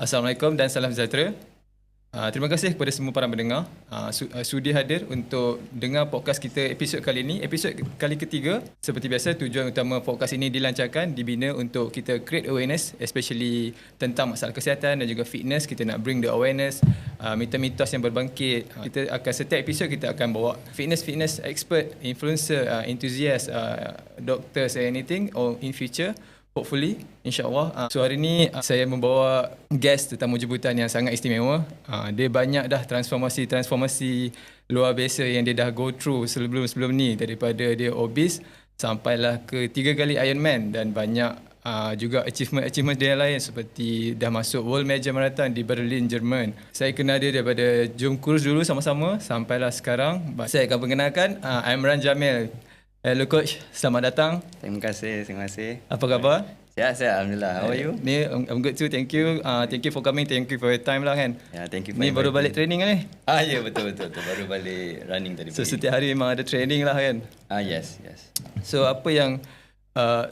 Assalamualaikum dan salam sejahtera. Terima kasih kepada semua para pendengar sudi hadir untuk dengar podcast kita episod kali ini, episod kali ketiga. Seperti biasa, tujuan utama podcast ini dilancarkan, dibina untuk kita create awareness, especially tentang masalah kesihatan dan juga fitness. Kita nak bring the awareness, mitos-mitos yang berbangkit. Kita akan, setiap episod kita akan bawa fitness expert, influencer, enthusiast, doctors, anything or in future. Hopefully, insyaAllah. So hari ni saya membawa guest tetamu jemputan yang sangat istimewa. Dia banyak dah transformasi luar biasa yang dia dah go through sebelum ni. Daripada dia obese sampailah ke 3 kali Ironman dan banyak juga achievement dia lain, seperti dah masuk World Major Marathon di Berlin, Jerman. Saya kenal dia daripada jom kurus dulu sama-sama sampailah sekarang. Saya akan perkenalkan Aimran Jamil. Hello Coach, selamat datang. Terima kasih. Apa khabar? Sihat, Alhamdulillah. How are you? Ni, I'm good too, thank you. Thank you for coming, thank you for your time lah kan. Thank you for Ni baru balik training kan ni? Ya, betul. Baru balik running tadi. So setiap hari memang ada training lah kan? Yes. So apa yang,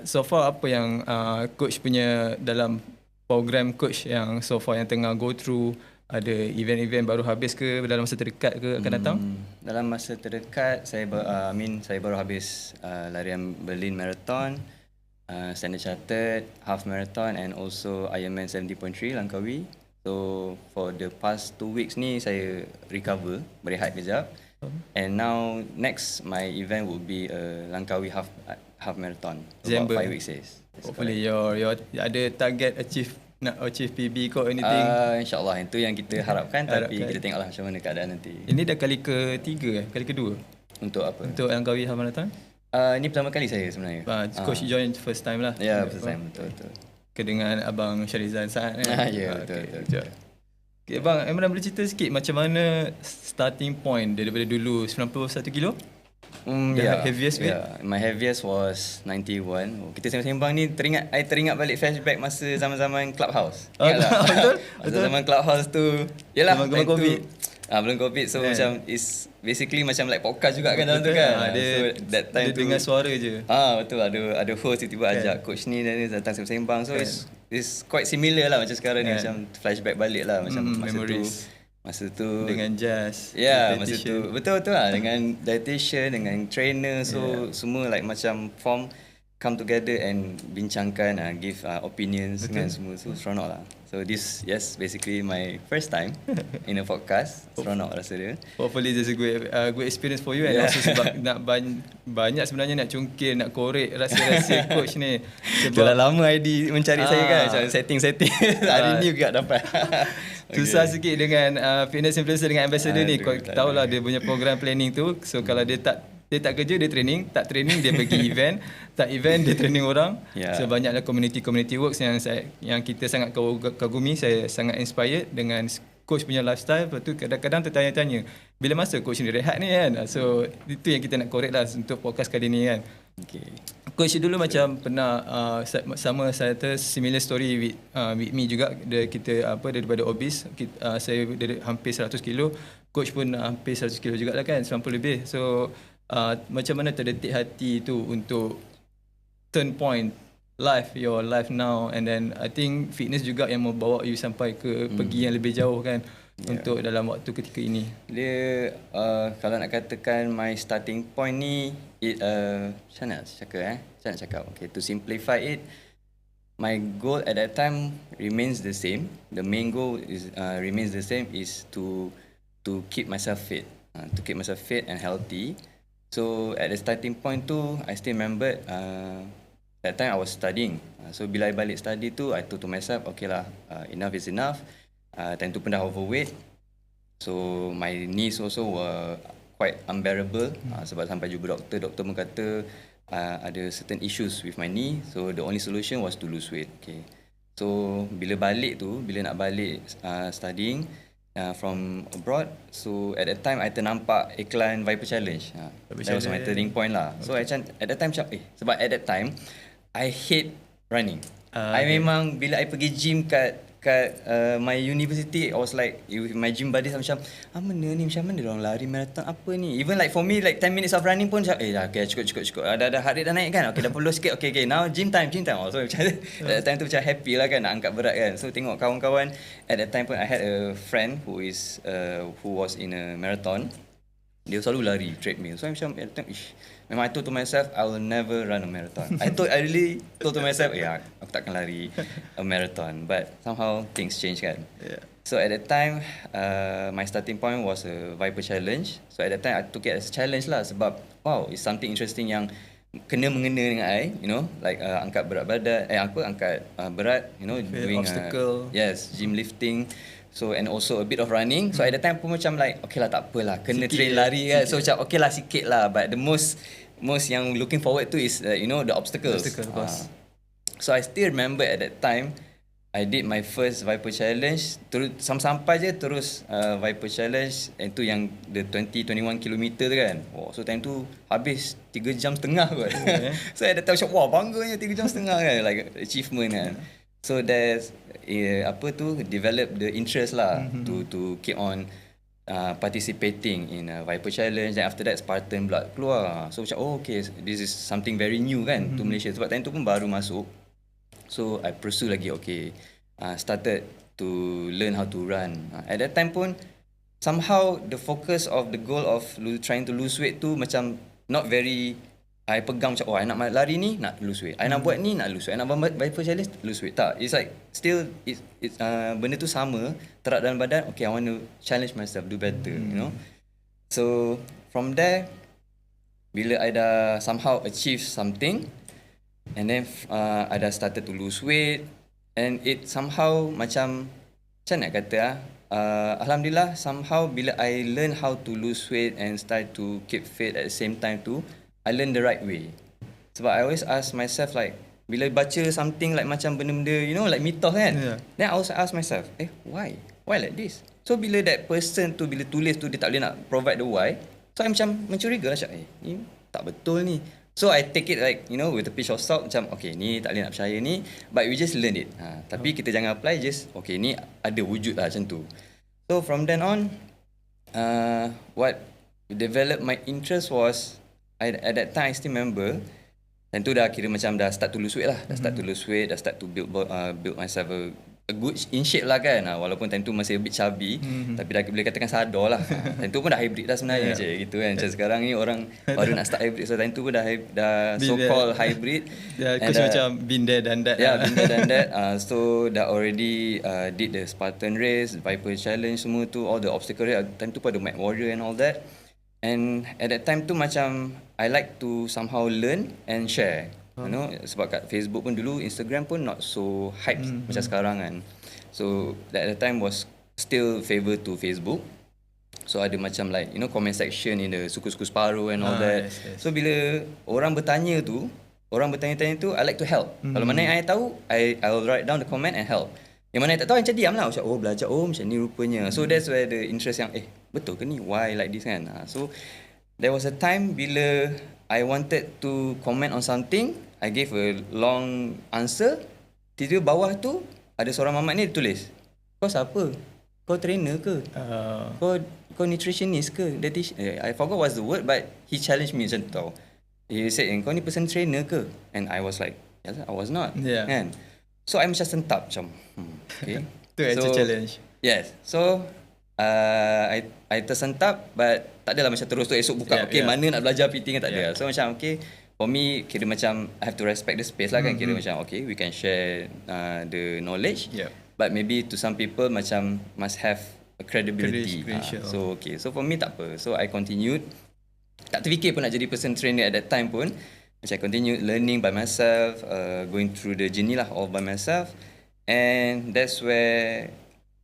so far apa yang Coach punya dalam program Coach yang so far yang tengah go through, ada event-event baru habis ke dalam masa terdekat ke akan datang? Dalam masa terdekat, saya baru habis larian Berlin Marathon, Standard Chartered, Half Marathon and also Ironman 70.3 Langkawi. So for the past 2 weeks ni saya recover, berehat kejap. And now next my event will be Langkawi Half Marathon. December. About 5 weeks. Yes. Hopefully your ada target nak achieve PB ke anything? InsyaAllah itu yang kita harapkan. Tapi kita tengoklah macam mana keadaan nanti. Ini dah kali ketiga kali kedua? Untuk apa? Untuk Langkawi Half Marathon? Ini pertama kali saya sebenarnya. Coach join first time lah? Ya, first time, betul. Dengan Abang Syarizan Saad kan? Ya, betul. Okay, Abang, Imran boleh cerita sikit macam mana starting point daripada dulu 91 kilo? Heaviest weight? My heaviest was 91. Kita sembang-sembang ni teringat balik flashback masa zaman-zaman Clubhouse. Betul? Masa zaman Clubhouse tu. Yalah, zaman COVID. Belum COVID, so macam is basically macam like podcast juga kan dalam tu kan. Dia, so that time dia dengar suara je. Betul, ada host tiba-tiba ajak coach ni dan datang sembang. So it's quite similar lah macam sekarang ni, macam flashback balik lah macam masa tu dengan jazz. Masa tu betul lah dengan dietitian, dengan trainer, so semua like macam form come together and bincangkan, give opinions dengan semua. So seronok lah. So this basically my first time in a podcast. Seronok rasa dia. Hopefully this is a good experience for you, and also sebab nak banyak sebenarnya nak cungkil, nak korek rahsia-rahsia coach ni. Sebab dah lama ID mencari saya kan, macam setting hari ni juga dapat. Susah sikit dengan fitness influencer dengan ambassador ni. Kau tahulah dia punya program planning tu. So kalau dia tak kerja, dia training. Tak training, dia pergi event. Tak event, dia training orang. So banyaklah community works yang kita sangat kagumi. Saya sangat inspired dengan coach punya lifestyle. Lepas tu kadang-kadang tertanya-tanya, bila masa coach ni rehat ni kan? So itu yang kita nak korek lah untuk podcast kali ni kan. Coach dulu macam pernah sama saya similar story with me juga. Kita daripada obese, saya hampir 100 kilo. Coach pun hampir 100 kilo jugalah kan, 90 lebih. So macam mana terdetik hati tu untuk turn point your life now, and then I think fitness juga yang membawa you sampai ke pergi yang lebih jauh kan, untuk dalam waktu ketika ini. Dia kalau nak katakan my starting point ni, macam mana nak cakap? Okay, to simplify it, my goal at that time remains the same. The main goal remains the same, is to keep myself fit, and healthy. So at the starting point tu, I still remember that time I was studying. So bila I balik study tu, I told to myself, okay lah, enough is enough. Time tu pun dah overweight. So my knees also were quite unbearable. Sebab sampai jumpa doktor pun kata ada certain issues with my knee. So the only solution was to lose weight. Okay. So bila nak balik studying from abroad, so at that time I ternampak iklan Viper Challenge. That was my turning point lah. So at that time sebab at that time I hate running. I memang bila I pergi gym kat kat my university, I was like with my gym buddies, macam mana ni, macam mana diorang lari marathon apa ni. Even like for me like 10 minutes of running pun macam dah okay, cukup dah heart rate dah naik kan, okay dah perlu sikit, okay now gym time. Oh, so macam that time tu macam happy lah kan, nak angkat berat kan. So tengok kawan-kawan at that time pun, I had a friend who was in a marathon. Dia selalu lari treadmill. So I macam at that time, memang I told to myself, I will never run a marathon. I really told to myself, aku takkan lari a marathon. But somehow things change kan. Yeah. So at that time, my starting point was a Viper Challenge. So at that time, I took it as a challenge lah. Sebab, wow, it's something interesting yang mengena dengan I, you know, like angkat berat badan, angkat berat, you know, doing obstacle. gym lifting. So and also a bit of running. So at that time pun macam like, okay lah, tak apalah, kena train lari kan. So macam okay lah, sikit lah. But the most yang looking forward to is you know, the obstacles. Of course. So I still remember at that time, I did my first Viper Challenge. Terus sampai je terus Viper Challenge. Itu yang the 21 kilometer tu kan. Oh, so time tu habis 3 jam setengah kot. So at that time macam, wah bangganya 3 jam setengah kan. Like achievement kan. So there's develop the interest lah to keep on participating in Viper Challenge. And after that Spartan pula keluar. So macam okay, this is something very new kan to Malaysia. Sebab time tu pun baru masuk. So I pursue lagi, okay. Started to learn how to run. At that time pun somehow the focus of the goal of trying to lose weight tu macam not very, I pegang macam I nak lari ni, nak lose weight. I nak buat ni, nak lose weight. I nak buat Viper Challenge, lose weight. Tak, it's like still it's benda tu sama, terak dalam badan. Okay, I want to challenge myself, do better, you know. So from there, bila I dah somehow achieve something, and then I dah started to lose weight, and it somehow macam nak kata alhamdulillah, somehow bila I learn how to lose weight and start to keep fit at the same time too, I learn the right way. Sebab I always ask myself like, bila baca something like macam benda-benda, you know, like mitos kan, then I also ask myself, why like this? So bila that person tu, bila tulis tu dia tak boleh nak provide the why, so I macam mencuriga lah, ni tak betul ni. So I take it like, you know, with a pinch of salt, macam okay, ni tak boleh nak percaya ni, but we just learn it. Tapi kita jangan apply, just okay, ni ada wujud lah macam tu. So from then on, what developed my interest was, at that time I still remember, dan tu dah kira macam dah start to lose weight lah. Dah start to lose weight, dah start to build myself a good in shape lah kan. Walaupun time tu masih a bit chubby, tapi dah boleh katakan sadar lah. Time tu pun dah hybrid dah sebenarnya je gitu kan. Macam sekarang ni orang baru nak start hybrid. So time tu pun dah so called hybrid. Kau macam been there done that. Been there done that. So dah already did the Spartan race, Viper Challenge semua tu, all the obstacle race. Time tu pun ada Mad Warrior and all that. And at that time tu macam I like to somehow learn and share. You know, sebab kat Facebook pun dulu, Instagram pun not so hype macam sekarang kan. So at that time was still favor to Facebook. So ada macam like, you know, comment section in the suku-suku separuh and all that. Yes. So bila orang bertanya tu, I like to help. Kalau mana yang I tahu, I will write down the comment and help. Yang mana yang tak tahu, macam diam lah. Macam belajar, macam ni rupanya. So that's where the interest yang, betul ke ni? Why like this kan? So there was a time bila I wanted to comment on something, I gave a long answer. Tiba-tiba bawah tu ada seorang mamat ni tulis, kau siapa? Kau trainer ke? Kau nutritionist ke? I forgot what's the word, but he challenged me macam tu tau. He said, kau ni person trainer ke? And I was like, yes, I was not. Kan? So I macam sentap macam okay. Tu actual challenge. Yes. So I tersentap, but tak adalah macam terus tu esok buka mana nak belajar PT kan, tak ada. So macam okay, for me kira macam I have to respect the space lah kan. Kira macam okay, we can share the knowledge, but maybe to some people macam must have a credibility. So okay, so for me tak apa. So I continued, tak terfikir pun nak jadi person trainer at that time pun. Macam I continued learning by myself, going through the journey lah all by myself. And that's where,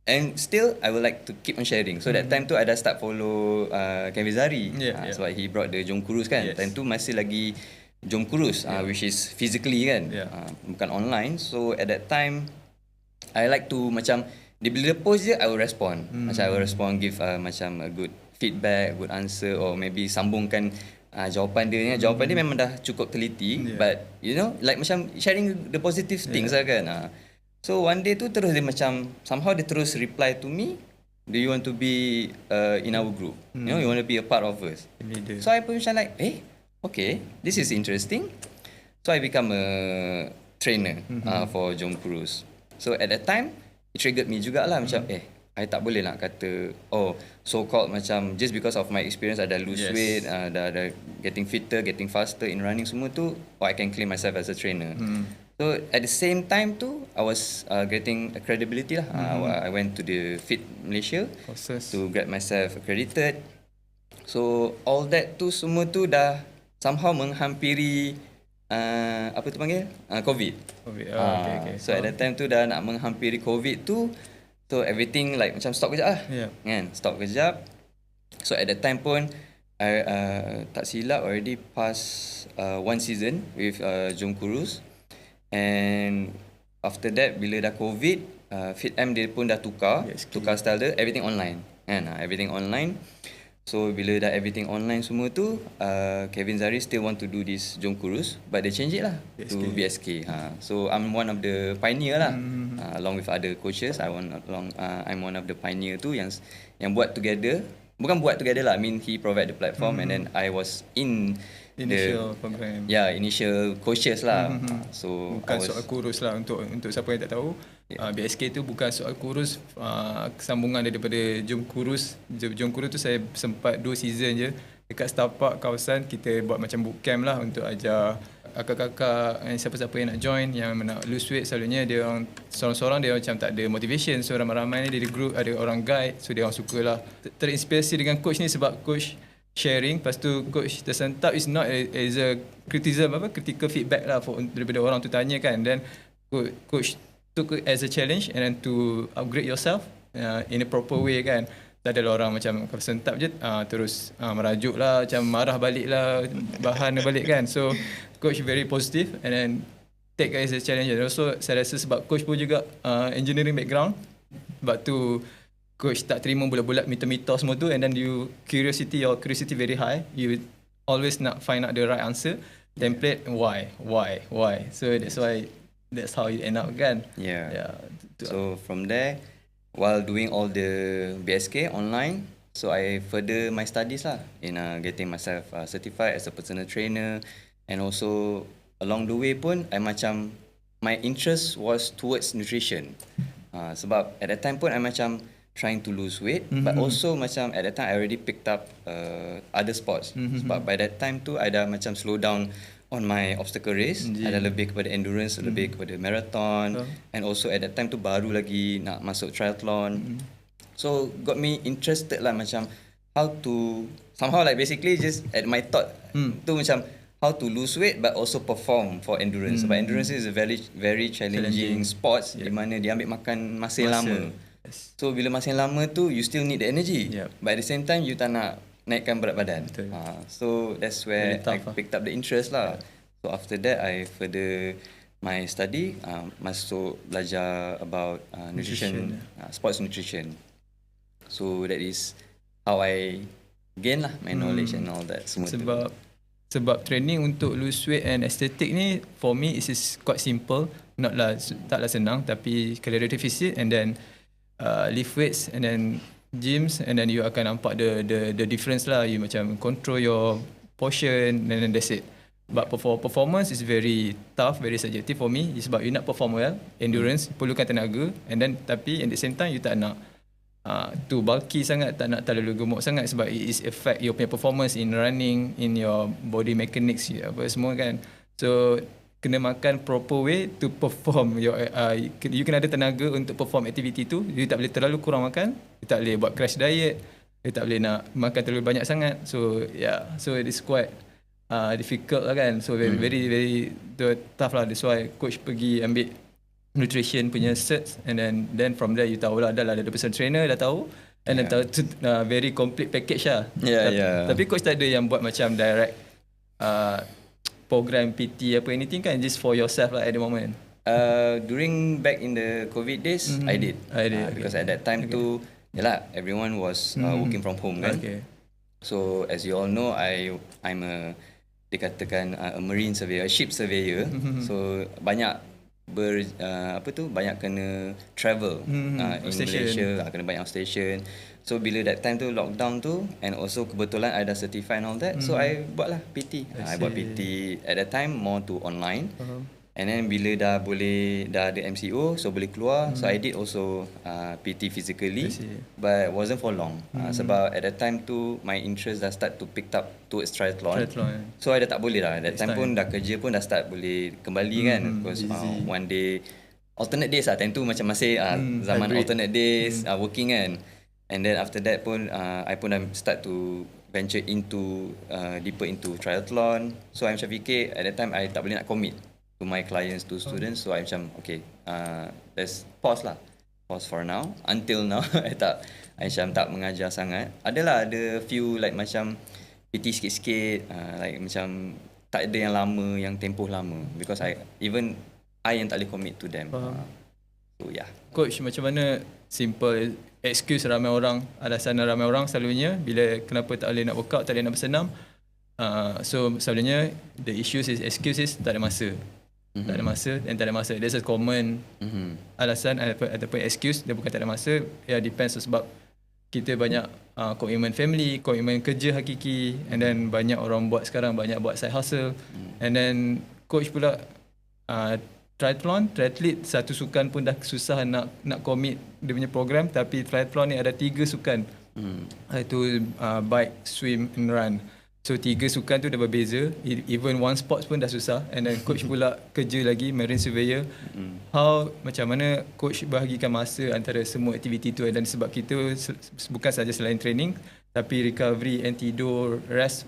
and still I would like to keep on sharing. So that time tu I dah start follow Dari. Sebab he brought the jom kurus kan. Time tu masih lagi jom kurus, which is physically kan, bukan online. So at that time I like to macam, dia bila dia post je I will respond. Macam I will respond, give macam a good feedback, good answer, or maybe sambungkan jawapan dia. Jawapan dia memang dah cukup teliti, but you know, like macam sharing the positive things lah kan. So one day tu terus dia macam somehow dia terus reply to me, do you want to be in our group? You know, you want to be a part of us. Leader. So I pun macam like, okay, this is interesting. So I become a trainer for Jom Kurus. So at that time, it triggered me jugalah macam, I tak boleh nak kata, so called macam just because of my experience I dah lose weight, dah getting fitter, getting faster in running semua tu, I can claim myself as a trainer. So at the same time tu, I was getting credibility lah. I went to the Fit Malaysia to get myself accredited. So all that tu semua tu dah somehow menghampiri apa tu panggil? COVID. Okay. So at that time tu dah nak menghampiri COVID tu, so everything like macam stop kejap lah. Kan? Stop kejap. So at that time pun I tak silap already past one season with Jom Kurus. And after that, bila dah COVID, Fit M dia pun dah tukar style dia, everything online. Kan? Everything online. So bila dah everything online semua tu, Kevin Zari still want to do this Jom Kurus, but they change it lah to BSK. So I'm one of the pioneer lah, along with other coaches. I'm one of the pioneer tu yang buat together. Bukan buat together lah, I mean he provide the platform and then I was in initial program. Initial coaches lah. So bukan soal kurus lah untuk siapa yang tak tahu. BSK tu bukan soal kurus, sambungan daripada Jom Kurus. Jom Kurus tu saya sempat 2 season je dekat Starpark kawasan. Kita buat macam bootcamp lah untuk ajar kakak-kakak, siapa-siapa yang nak join, yang nak lose weight. Selalunya dia orang seorang-seorang dia macam tak ada motivation, so ramai-ramai ni dia group, ada orang guide, so dia orang sukalah terinspirasi dengan coach ni sebab coach sharing. Lepas tu coach tersentap is not as a critical feedback lah daripada orang tu tanya kan. Then coach took it as a challenge and then to upgrade yourself in a proper way kan. Tak ada orang macam kalau sentap je terus merajuk lah, macam marah balik lah, bahan balik kan. So coach very positive and then take it as a challenge. And also saya rasa sebab coach pun juga engineering background, sebab tu coach tak terima bulat-bulat meter-meter semua tu, and then your curiosity very high, you always nak find out the right answer. Template, why. So that's how it end up kan. So from there, while doing all the BSK online, so I further my studies lah in getting myself certified as a personal trainer. And also along the way pun I macam my interest was towards nutrition. Sebab at that time pun I macam trying to lose weight, but also macam at that time I already picked up other sports. Sebab by that time tu I dah macam slow down on my obstacle race. I dah lebih kepada endurance, lebih kepada marathon. And also at that time tu baru lagi nak masuk triathlon. So got me interested lah macam how to somehow like basically just at my thought tu macam how to lose weight but also perform for endurance. Sebab endurance is a very very challenging sports di mana dia ambil makan masa yang lama. So bila masa yang lama tu you still need the energy, but at the same time you tak nak naikkan berat badan. So that's where I picked up the interest lah. So after that I further my study, masuk belajar about nutrition, sports nutrition. So that is how I gain lah my knowledge and all that semua. Sebab training untuk lose weight and aesthetic ni for me is quite simple, taklah senang, tapi calorie deficit and then lift weights and then gyms, and then you akan nampak the difference lah. You macam control your portion and then that's it. But for performance is very tough, very subjective for me. Sebab you nak perform well, endurance perlukan tenaga, and then tapi at the same time you tak nak too bulky sangat, tak nak terlalu gemuk sangat, sebab it is affect your performance in running, in your body mechanics apa semua kan. So kena makan proper way to perform your you kena ada tenaga untuk perform activity tu. You tak boleh terlalu kurang makan, you tak boleh buat crash diet, you tak boleh nak makan terlalu banyak sangat. So so it is quite difficult lah kan. So very tough lah. That's why coach pergi ambil nutrition punya certs, and then from there you tahu lah, dah lah ada personal trainer, dah tahu, and then tahu very complete package lah. Tapi coach tak ada yang buat macam direct program PT apa anything kan, just for yourself lah at the moment. During back in the COVID days, I did. Because at that time tu, everyone was working from home kan. So as you all know, I'm dikatakan a marine surveyor, a ship surveyor. So banyak banyak kena travel in Malaysia, kena banyak station. So bila that time tu lockdown tu, and also kebetulan I dah certify and all that, so I buatlah PT. I buat PT at that time more to online. And then bila dah ada MCO, so boleh keluar, so I did also PT physically, but wasn't for long. Sebab at that time tu my interest dah start to pick up towards triathlon. So I dah tak boleh lah. That time pun dah kerja pun dah start boleh kembali kan, because one day alternate days lah, time tu macam masih zaman hybrid. Alternate days working kan. And then after that pun I pun dah start to venture into deeper into triathlon. So I macam fikir at that time I tak boleh nak commit to my clients, to students. So I macam okay, let's pause for now. Until now I macam tak mengajar sangat. Ada few like macam PT sikit-sikit, like macam tak ada yang lama, yang tempoh lama, because I yang tak boleh commit to them. So yeah. Coach, macam mana simple excuse ramai orang, alasan ramai orang selalunya bila kenapa tak boleh nak workout, tak boleh nak bersenam. So selalunya the issues is excuses, tak ada masa. Tak ada masa dan tak ada masa. That's a common alasan ataupun excuse. Dia bukan tak ada masa. Ya, depends sebab kita banyak komitmen family, komitmen kerja hakiki, and then banyak orang buat sekarang, banyak buat side hustle. And then coach pula triathlete, satu sukan pun dah susah nak commit dia punya program, tapi triathlon ni ada 3 sukan. Itu bike, swim and run. So 3 sukan tu dah berbeza. Even one sports pun dah susah. And then coach pula kerja lagi, marine surveyor. How, macam mana coach bahagikan masa antara semua aktiviti tu? Dan sebab kita bukan saja selain training, tapi recovery and tidur, rest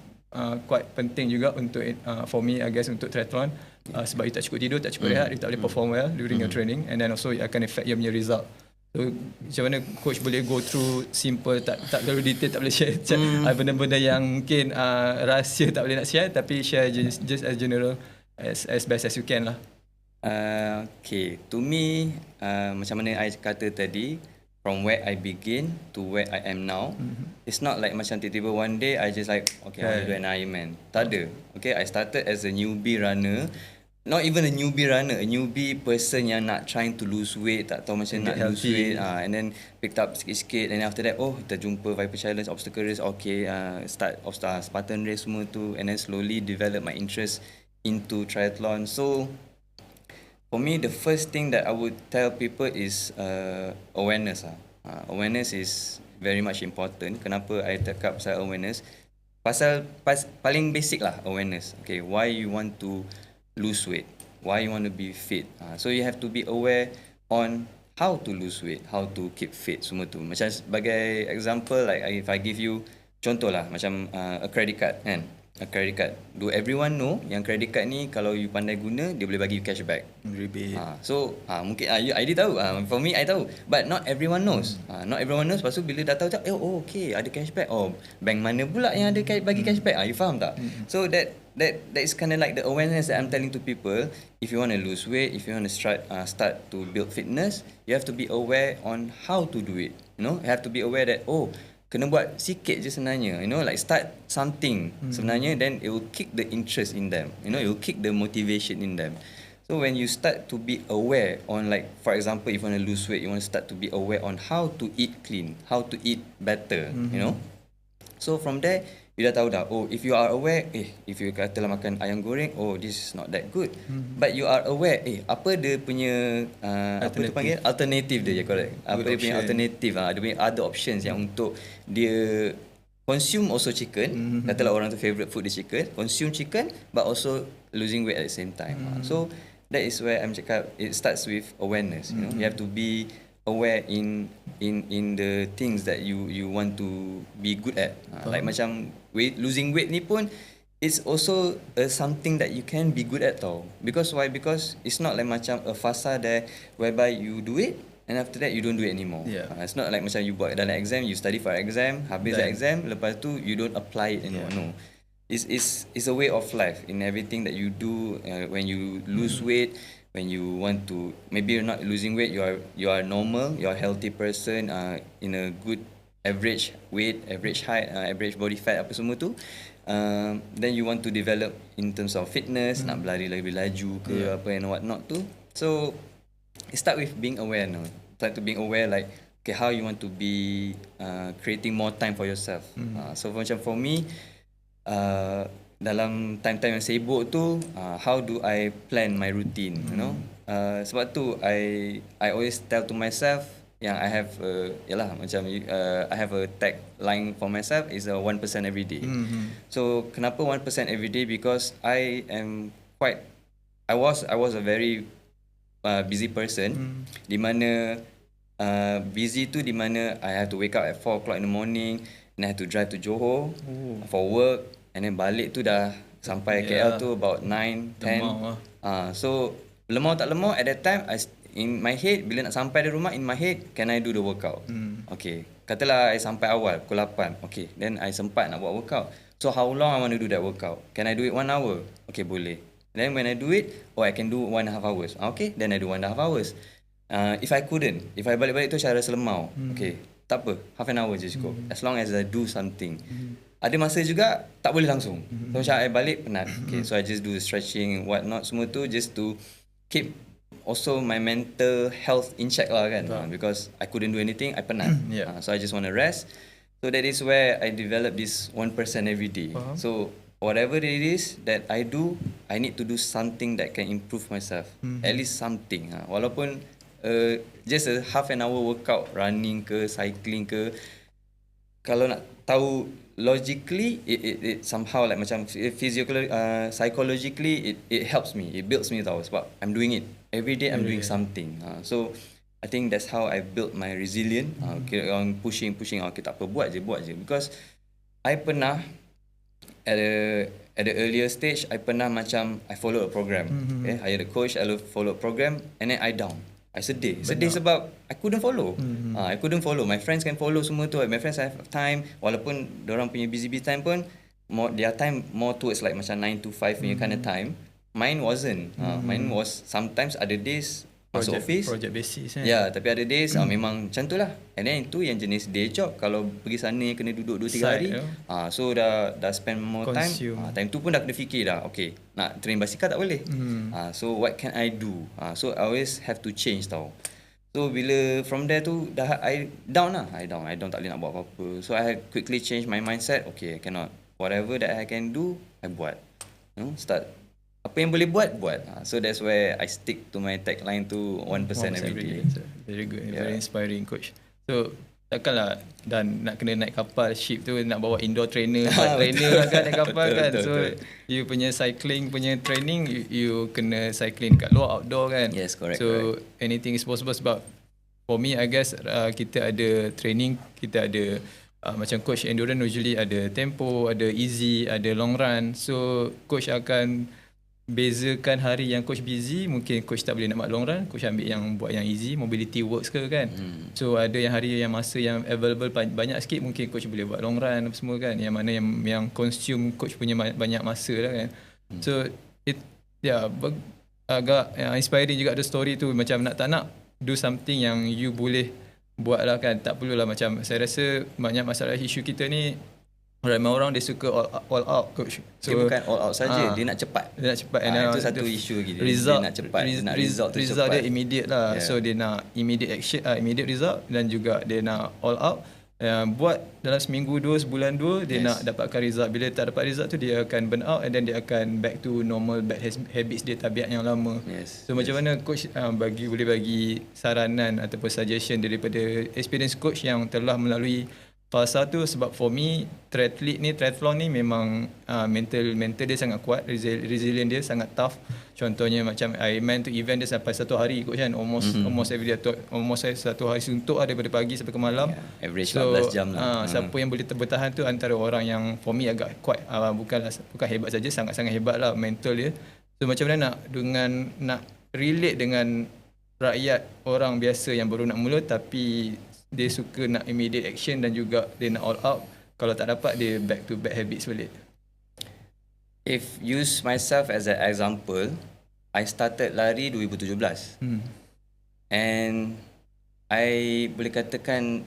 quite penting juga untuk for me I guess untuk triathlon. Sebab you tak cukup tidur, tak cukup rehat, you tak boleh perform well during your training, and then also it akan affect your result. So macam mana coach boleh go through simple, tak terlalu detail, tak boleh share benda-benda yang mungkin rahsia tak boleh nak share, tapi share just as general as best as you can lah. Okay, to me macam mana I kata tadi, from where I begin to where I am now, it's not like macam tiba-tiba one day I just like okay, I want to do an Ironman. Tak ada. Okay, I started as a newbie runner. Not even a newbie runner, a newbie person yang nak trying to lose weight, tak tahu macam nak lose weight, and then picked up sikit-sikit, and then after that terjumpa Viper Challenge, obstacle race, okay, start Spartan race semua tu, and then slowly develop my interest into triathlon. So for me, the first thing that I would tell people is awareness. Awareness is very much important. Kenapa I take up pasal awareness? Paling basic lah awareness. Okay, why you want to lose weight, why you want to be fit. So you have to be aware on how to lose weight, how to keep fit, semua tu. Macam sebagai example, like if I give you contoh lah, macam a credit card kan. A credit card, do everyone know yang credit card ni kalau you pandai guna, dia boleh bagi you cashback, rebate. So mungkin I tahu, for me I tahu, but not everyone knows. Not everyone knows. Lepas tu bila dah tahu okay, ada cashback, bank mana pula yang ada bagi cashback, you faham tak? So that is kind of like the awareness that I'm telling to people. If you want to lose weight, if you want to start to build fitness, you have to be aware on how to do it. You have to be aware that kena buat sikit je sebenarnya, like start something sebenarnya, then it will kick the interest in them, it will kick the motivation in them. So when you start to be aware on, like for example, if you want to lose weight, you want to start to be aware on how to eat clean, how to eat better, so from there you dah tahu dah, if you are aware, if you katalah makan ayam goreng, this is not that good, but you are aware, apa dia punya apa tu panggil, alternative dia, correct, apa dia punya alternative, dia punya other options yang untuk dia consume also chicken, katalah orang tu favorite food dia chicken, consume chicken but also losing weight at the same time. So that is where I'm cakap, it starts with awareness. You have to be aware in the things that you want to be good at. Like macam losing weight ni pun, it's also something that you can be good at tau. Because why? Because it's not like macam a fasa there whereby you do it and after that you don't do it anymore. It's not like macam you buat dalam exam, you study for exam, habis the exam, lepas tu you don't apply it anymore. No. It's a way of life in everything that you do. When you lose weight, when you want to, maybe you're not losing weight, you are normal, you're a healthy person, in a good average weight, average height, average body fat, apa semua tu, then you want to develop in terms of fitness, nak berlari lebih laju ke apa and what not tu. So it start with being aware. No, start to being aware like okay, how you want to be creating more time for yourself. So macam for me, dalam time-time yang sibuk tu, how do I plan my routine? You know, sebab tu I always tell to myself yang I have I have a tagline for myself is a 1% every day. So kenapa 1% every day? Because I am quite I was a very busy person, di mana busy tu di mana I have to wake up at 4 o'clock in the morning and I have to drive to Johor for work, and then balik tu dah sampai KL tu about 9, 10. So lemau tak lemau at that time, in my head, bila nak sampai di rumah, in my head, can I do the workout? Okay, katalah I sampai awal pukul 8. Okay, then I sempat nak buat workout. So how long I want to do that workout? Can I do it 1 hour? Okay, boleh. Then when I do it, I can do 1.5 hours. Okay, then I do 1.5 hours. If I couldn't, if I balik-balik tu cara selemau, okay, tak apa, half an hour je cukup. As long as I do something. Ada masa juga tak boleh langsung. So macam I balik penat. Okay, so I just do the stretching, what not, semua tu just to keep also my mental health in check lah kan. Because I couldn't do anything, I penat. So I just want to rest. So that is where I develop this 1% every day. So whatever it is that I do, I need to do something that can improve myself. At least something. Walaupun just a half an hour workout, running ke, cycling ke. Kalau nak tahu logically, it somehow like macam physically, psychologically, it helps me, it builds me tau. Sebab I'm doing it every day. I'm doing something. So I think that's how I built my resilience. On pushing. Okay, tak apa, buat je. Because I pernah at the earlier stage, I pernah macam I follow a program. Okay, I had a coach, I follow a program, and then I down. I sedih sebab I couldn't follow. I couldn't follow. My friends can follow semua tu. My friends have time, walaupun dorang punya busy time pun their time more towards like macam 9 to 5 punya kind of time. Mine wasn't. Mine was sometimes ada days masuk office, project basis kan. Ya, tapi ada days memang macam tu lah. And then itu yang jenis day job, kalau pergi sana kena duduk 2-3 hari. So dah spend more time. Time tu pun dah kena fikir dah. Okay, nak train basikal tak boleh. So what can I do? So I always have to change tau. So bila from there tu dah I down lah. I down tak boleh nak buat apa-apa. So I quickly change my mindset. Okay, I cannot. Whatever that I can do, I buat. Start. Apa yang boleh buat. So that's where I stick to my tagline tu 1% every day. Very good, very inspiring, coach. So takkanlah dan nak kena naik kapal ship tu nak bawa indoor trainer, trainer lah kan naik kapal kan. So you punya cycling punya training, you kena cycling kat luar, outdoor kan. Yes, correct. So anything is possible sebab for me I guess kita ada training, kita ada macam coach endurance usually ada tempo, ada easy, ada long run. So coach akan bezakan hari yang coach busy, mungkin coach tak boleh nak buat long run, coach ambil yang buat yang easy, mobility works ke kan. So ada yang hari yang masa yang available banyak sikit, mungkin coach boleh buat long run semua kan, yang mana yang consume coach punya banyak masa lah kan. So it agak inspiring juga ada story tu, macam nak tak nak do something yang you boleh buat lah kan. Tak perlulah macam, saya rasa banyak masalah isu kita ni, ramai orang dia suka all out coach. So dia bukan all out saja, dia nak cepat. Itu satu isu lagi. Dia nak cepat, dia nak result dia immediate lah. So dia nak immediate action, immediate result, dan juga dia nak all out. Buat dalam seminggu 2, sebulan 2, dia nak dapatkan result. Bila tak dapat result tu, dia akan burn out, and then dia akan back to normal bad habits dia, tabiat yang lama. So macam mana coach boleh bagi saranan ataupun suggestion daripada experience coach yang telah melalui fasa tu? Sebab for me triathlon ni memang mental dia sangat kuat, resilient dia sangat tough. Contohnya macam Ironman tu, event dia sampai 1 hari kot kan, almost every day, almost 1 hari suntuk daripada pagi sampai ke malam. Average 14 jam lah. Siapa yang boleh bertahan tu antara orang yang for me agak kuat, bukan hebat saja, sangat-sangat hebat lah mental dia. So macam mana nak relate dengan rakyat orang biasa yang baru nak mula tapi dia suka nak immediate action dan juga dia nak all out. Kalau tak dapat, dia back to bad habits balik. If use myself as an example, I started lari 2017. And I boleh katakan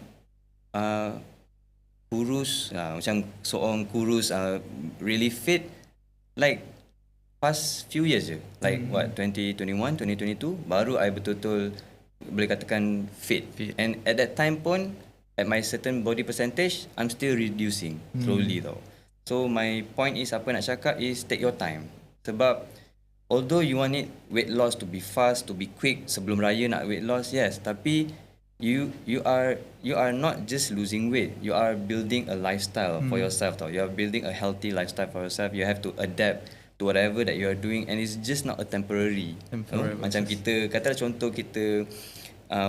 kurus, macam seorang kurus, really fit. Like past few years je. Like 2021, 2022 baru I betul-betul boleh katakan fit. And at that time pun at my certain body percentage I'm still reducing slowly tau. So my point is, apa nak cakap is take your time. Sebab although you want it weight loss to be fast, to be quick, sebelum raya nak weight loss, yes, tapi you are not just losing weight, you are building a lifestyle for yourself tau. You are building a healthy lifestyle for yourself. You have to adapt to whatever that you are doing, and it's just not a temporary. Macam kita katalah contoh kita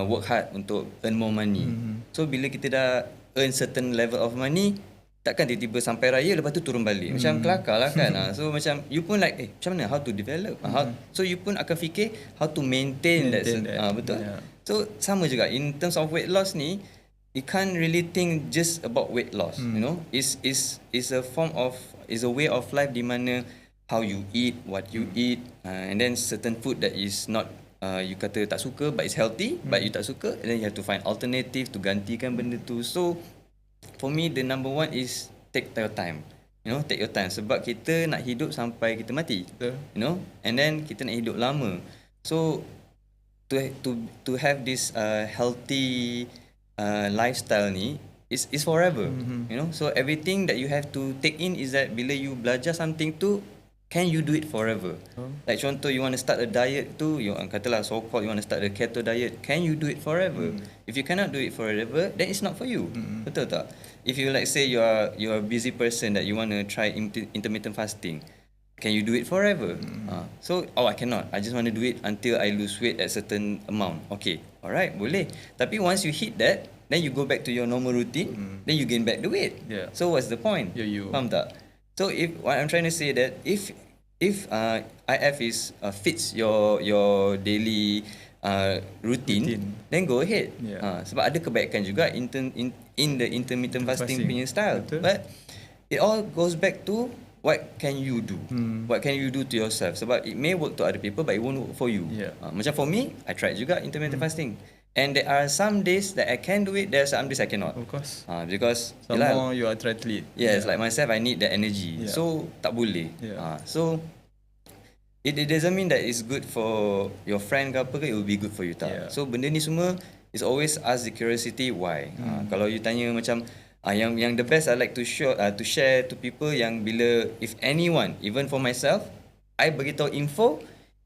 work hard untuk earn more money. So bila kita dah earn certain level of money, takkan tiba-tiba sampai raya lepas tu turun balik. Macam kelakar lah kan. So macam you pun like macam mana how to develop, so you pun akan fikir how to maintain that. Betul. So sama juga in terms of weight loss ni, you can't really think just about weight loss. You know, is a form of, is a way of life di mana how you eat, what you eat, and then certain food that is not you kata tak suka but it's healthy, but you tak suka, and then you have to find alternative to gantikan benda tu. So for me the number one is take your time. You know, take your time, sebab kita nak hidup sampai kita mati. You know, and then kita nak hidup lama. So to have this healthy lifestyle ni is forever. You know, so everything that you have to take in is that bila you belajar something tu, can you do it forever? Like contoh, you want to start a diet tu, you katalah so called you want to start a keto diet, can you do it forever? If you cannot do it forever, then it's not for you. Betul tak? If you like say you are a busy person that you want to try intermittent fasting, can you do it forever? So I cannot, I just want to do it until I lose weight at certain amount. Okay, alright, boleh. Tapi once you hit that, then you go back to your normal routine, then you gain back the weight. So what's the point? Faham tak? So if what I'm trying to say that if IF is fits your daily routine, then go ahead. Sebab ada kebaikan juga in the intermittent fasting punya style. But it all goes back to what can you do? What can you do to yourself? Sebab it may work to other people but it won't work for you. Macam for me, I tried juga intermittent fasting. And there are some days that I can do it, there are some days I cannot. Of course. Because some more you are triathlete. Yes, like myself, I need that energy. So tak boleh. So it doesn't mean that it's good for your friend ke apa ke, it will be good for you tak. So benda ni semua is always ask the curiosity why. Kalau you tanya macam yang the best I like to share to people, yang bila if anyone, even for myself, I beritahu info,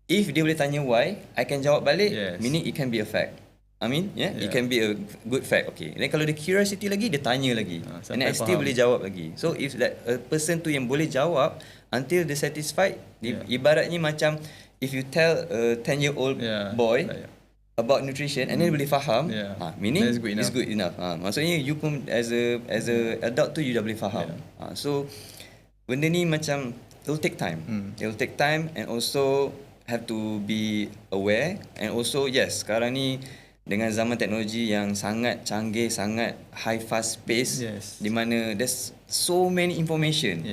if dia boleh tanya why, I can jawab balik, meaning it can be a fact. I mean, it can be a good fact. Okay. Then kalau ada curiosity lagi, dia tanya lagi, and I still boleh jawab lagi. So if that a person tu yang boleh jawab until they satisfied, ibaratnya macam if you tell a 10-year-old boy about nutrition and then boleh faham, meaning it's good enough. Maksudnya you pun as a adult tu you dah boleh faham. So benda ni macam it will take time. It will take time, and also have to be aware, and also yes, sekarang ni dengan zaman teknologi yang sangat canggih, sangat high fast pace, di mana there's so many information.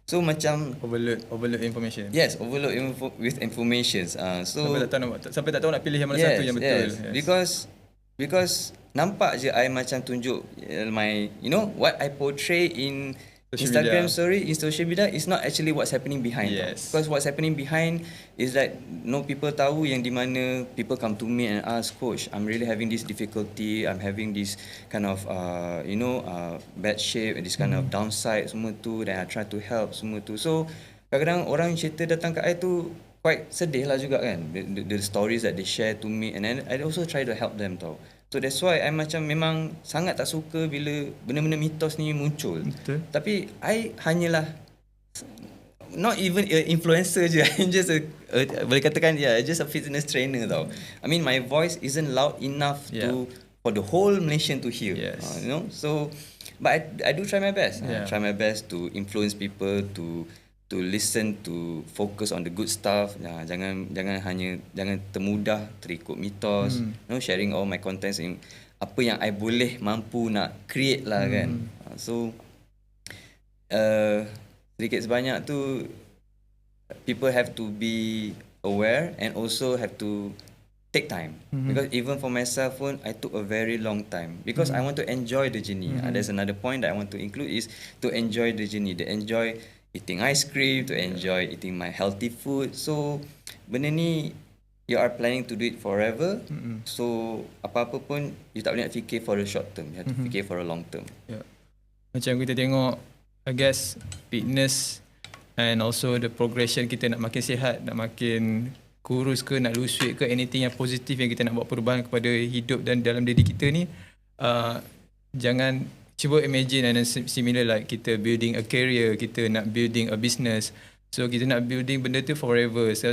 So macam overload information. Yes, overload with informations. So sampai tak tahu nak pilih yang mana satu yang betul. Because nampak je I macam tunjuk my, you know, what I portray in Instagram story, in social media is not actually what's happening behind. Because what's happening behind is that no people tahu yang di mana people come to me and ask, coach, I'm really having this difficulty, I'm having this kind of bad shape, this kind of downside semua tu, then I try to help semua tu. So kadang-kadang orang cerita datang kat I tu quite sedih lah juga kan, the stories that they share to me, and then I also try to help them tau. So that's why I macam memang sangat tak suka bila benda-benda mitos ni muncul. Tapi I hanyalah not even an influencer je. I'm just boleh katakan just a fitness trainer tau. I mean my voice isn't loud enough for the whole nation to hear. You know, so but I do try my best. Try my best to influence people to listen, to focus on the good stuff. Jangan termudah terikut mitos. You know, sharing all my contents in apa yang I boleh mampu nak create lah kan. So sedikit sebanyak tu people have to be aware and also have to take time. Because even for myself pun I took a very long time because I want to enjoy the journey. There's another point that I want to include is to enjoy the journey, eating ice cream, to enjoy eating my healthy food. So benda ni you are planning to do it forever. So apa-apa pun you tak boleh nak fikir for the short term. You have to fikir for a long term. Yeah. Macam kita tengok, I guess fitness and also the progression kita nak makin sihat, nak makin kurus ke, nak lose weight ke, anything yang positif yang kita nak buat perubahan kepada hidup dan dalam diri kita ni, jangan cuba imagine and similar like kita building a career, kita nak building a business. So kita nak building benda tu forever. So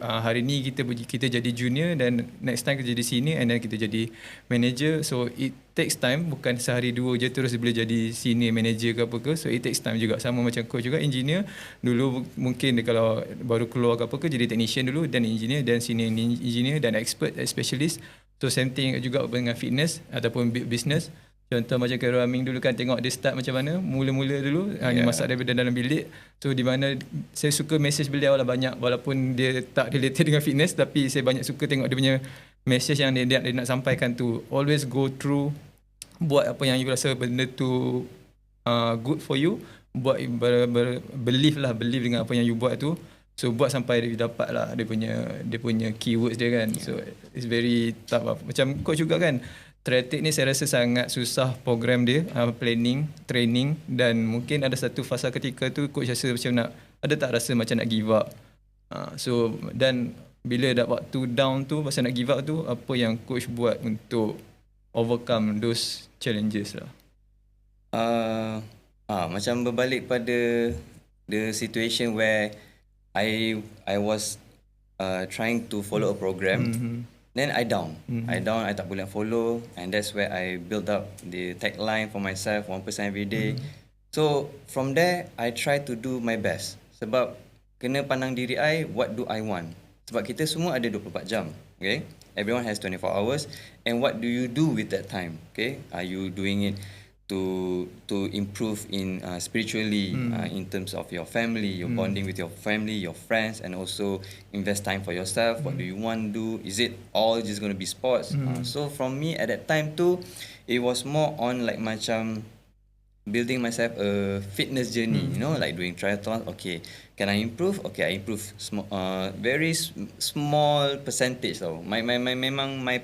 hari ni kita jadi junior, dan next time kita jadi senior, and then kita jadi manager. So it takes time, bukan sehari dua je terus boleh jadi senior manager ke apa ke. So it takes time juga. Sama macam coach juga, engineer dulu mungkin dia kalau baru keluar ke apa ke jadi technician dulu, dan engineer, dan senior engineer, dan expert, specialist. So same thing juga dengan fitness ataupun business. Contoh macam Khairul Amin dulu kan, tengok dia start macam mana, mula-mula dulu hanya masak daripada dalam bilik. So di mana saya suka message beliau lah banyak, walaupun dia tak related dengan fitness, tapi saya banyak suka tengok dia punya message yang dia nak sampaikan tu. Always go through, buat apa yang you rasa benda tu good for you, buat believe dengan apa yang you buat tu. So buat sampai dia dapat lah dia punya keywords dia kan. So it's very tough lah. Macam coach juga kan, triathletic ni saya rasa sangat susah program dia, planning, training, dan mungkin ada satu fasa ketika tu coach rasa macam tak rasa macam nak give up. So dan bila dah waktu down tu, pasal nak give up tu, apa yang coach buat untuk overcome those challenges lah? Macam berbalik pada the situation where I was trying to follow a program. Then I down. I tak boleh follow, and that's where I build up the tagline for myself, 1% every day. So from there I try to do my best. Sebab kena pandang diri I, what do I want? Sebab kita semua ada 24 jam. Okay? Everyone has 24 hours, and what do you do with that time? Okay? Are you doing it to improve in spiritually, in terms of your family, your bonding with your family, your friends, and also invest time for yourself? What do you want to do? Is it all just going to be sports? So from me at that time too, it was more on like macam building myself a fitness journey, you know, like doing triathlon. Okay, can I improve? Okay, I improve very small percentage though. My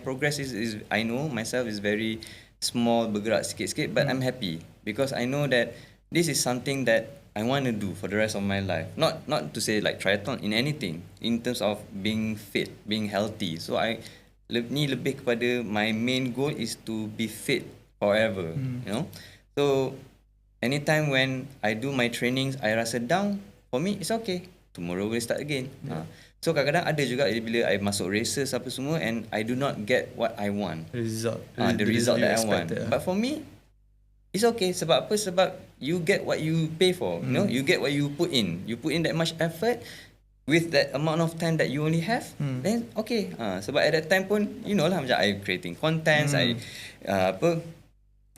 progress is I know myself is very small, bergerak sikit-sikit, but I'm happy because I know that this is something that I want to do for the rest of my life. Not to say like triathlon, in anything, in terms of being fit, being healthy. So ni lebih kepada my main goal is to be fit forever, you know. So anytime when I do my trainings, I rasa down, for me it's okay. Tomorrow we'll start again. So kadang-kadang ada juga bila I masuk races apa semua, and I do not get what I want. The result that I want. But for me, it's okay. Sebab apa? Sebab you get what you pay for. You know, you get what you put in. You put in that much effort with that amount of time that you only have. Then okay. Sebab at that time pun, you know lah, macam I creating contents, I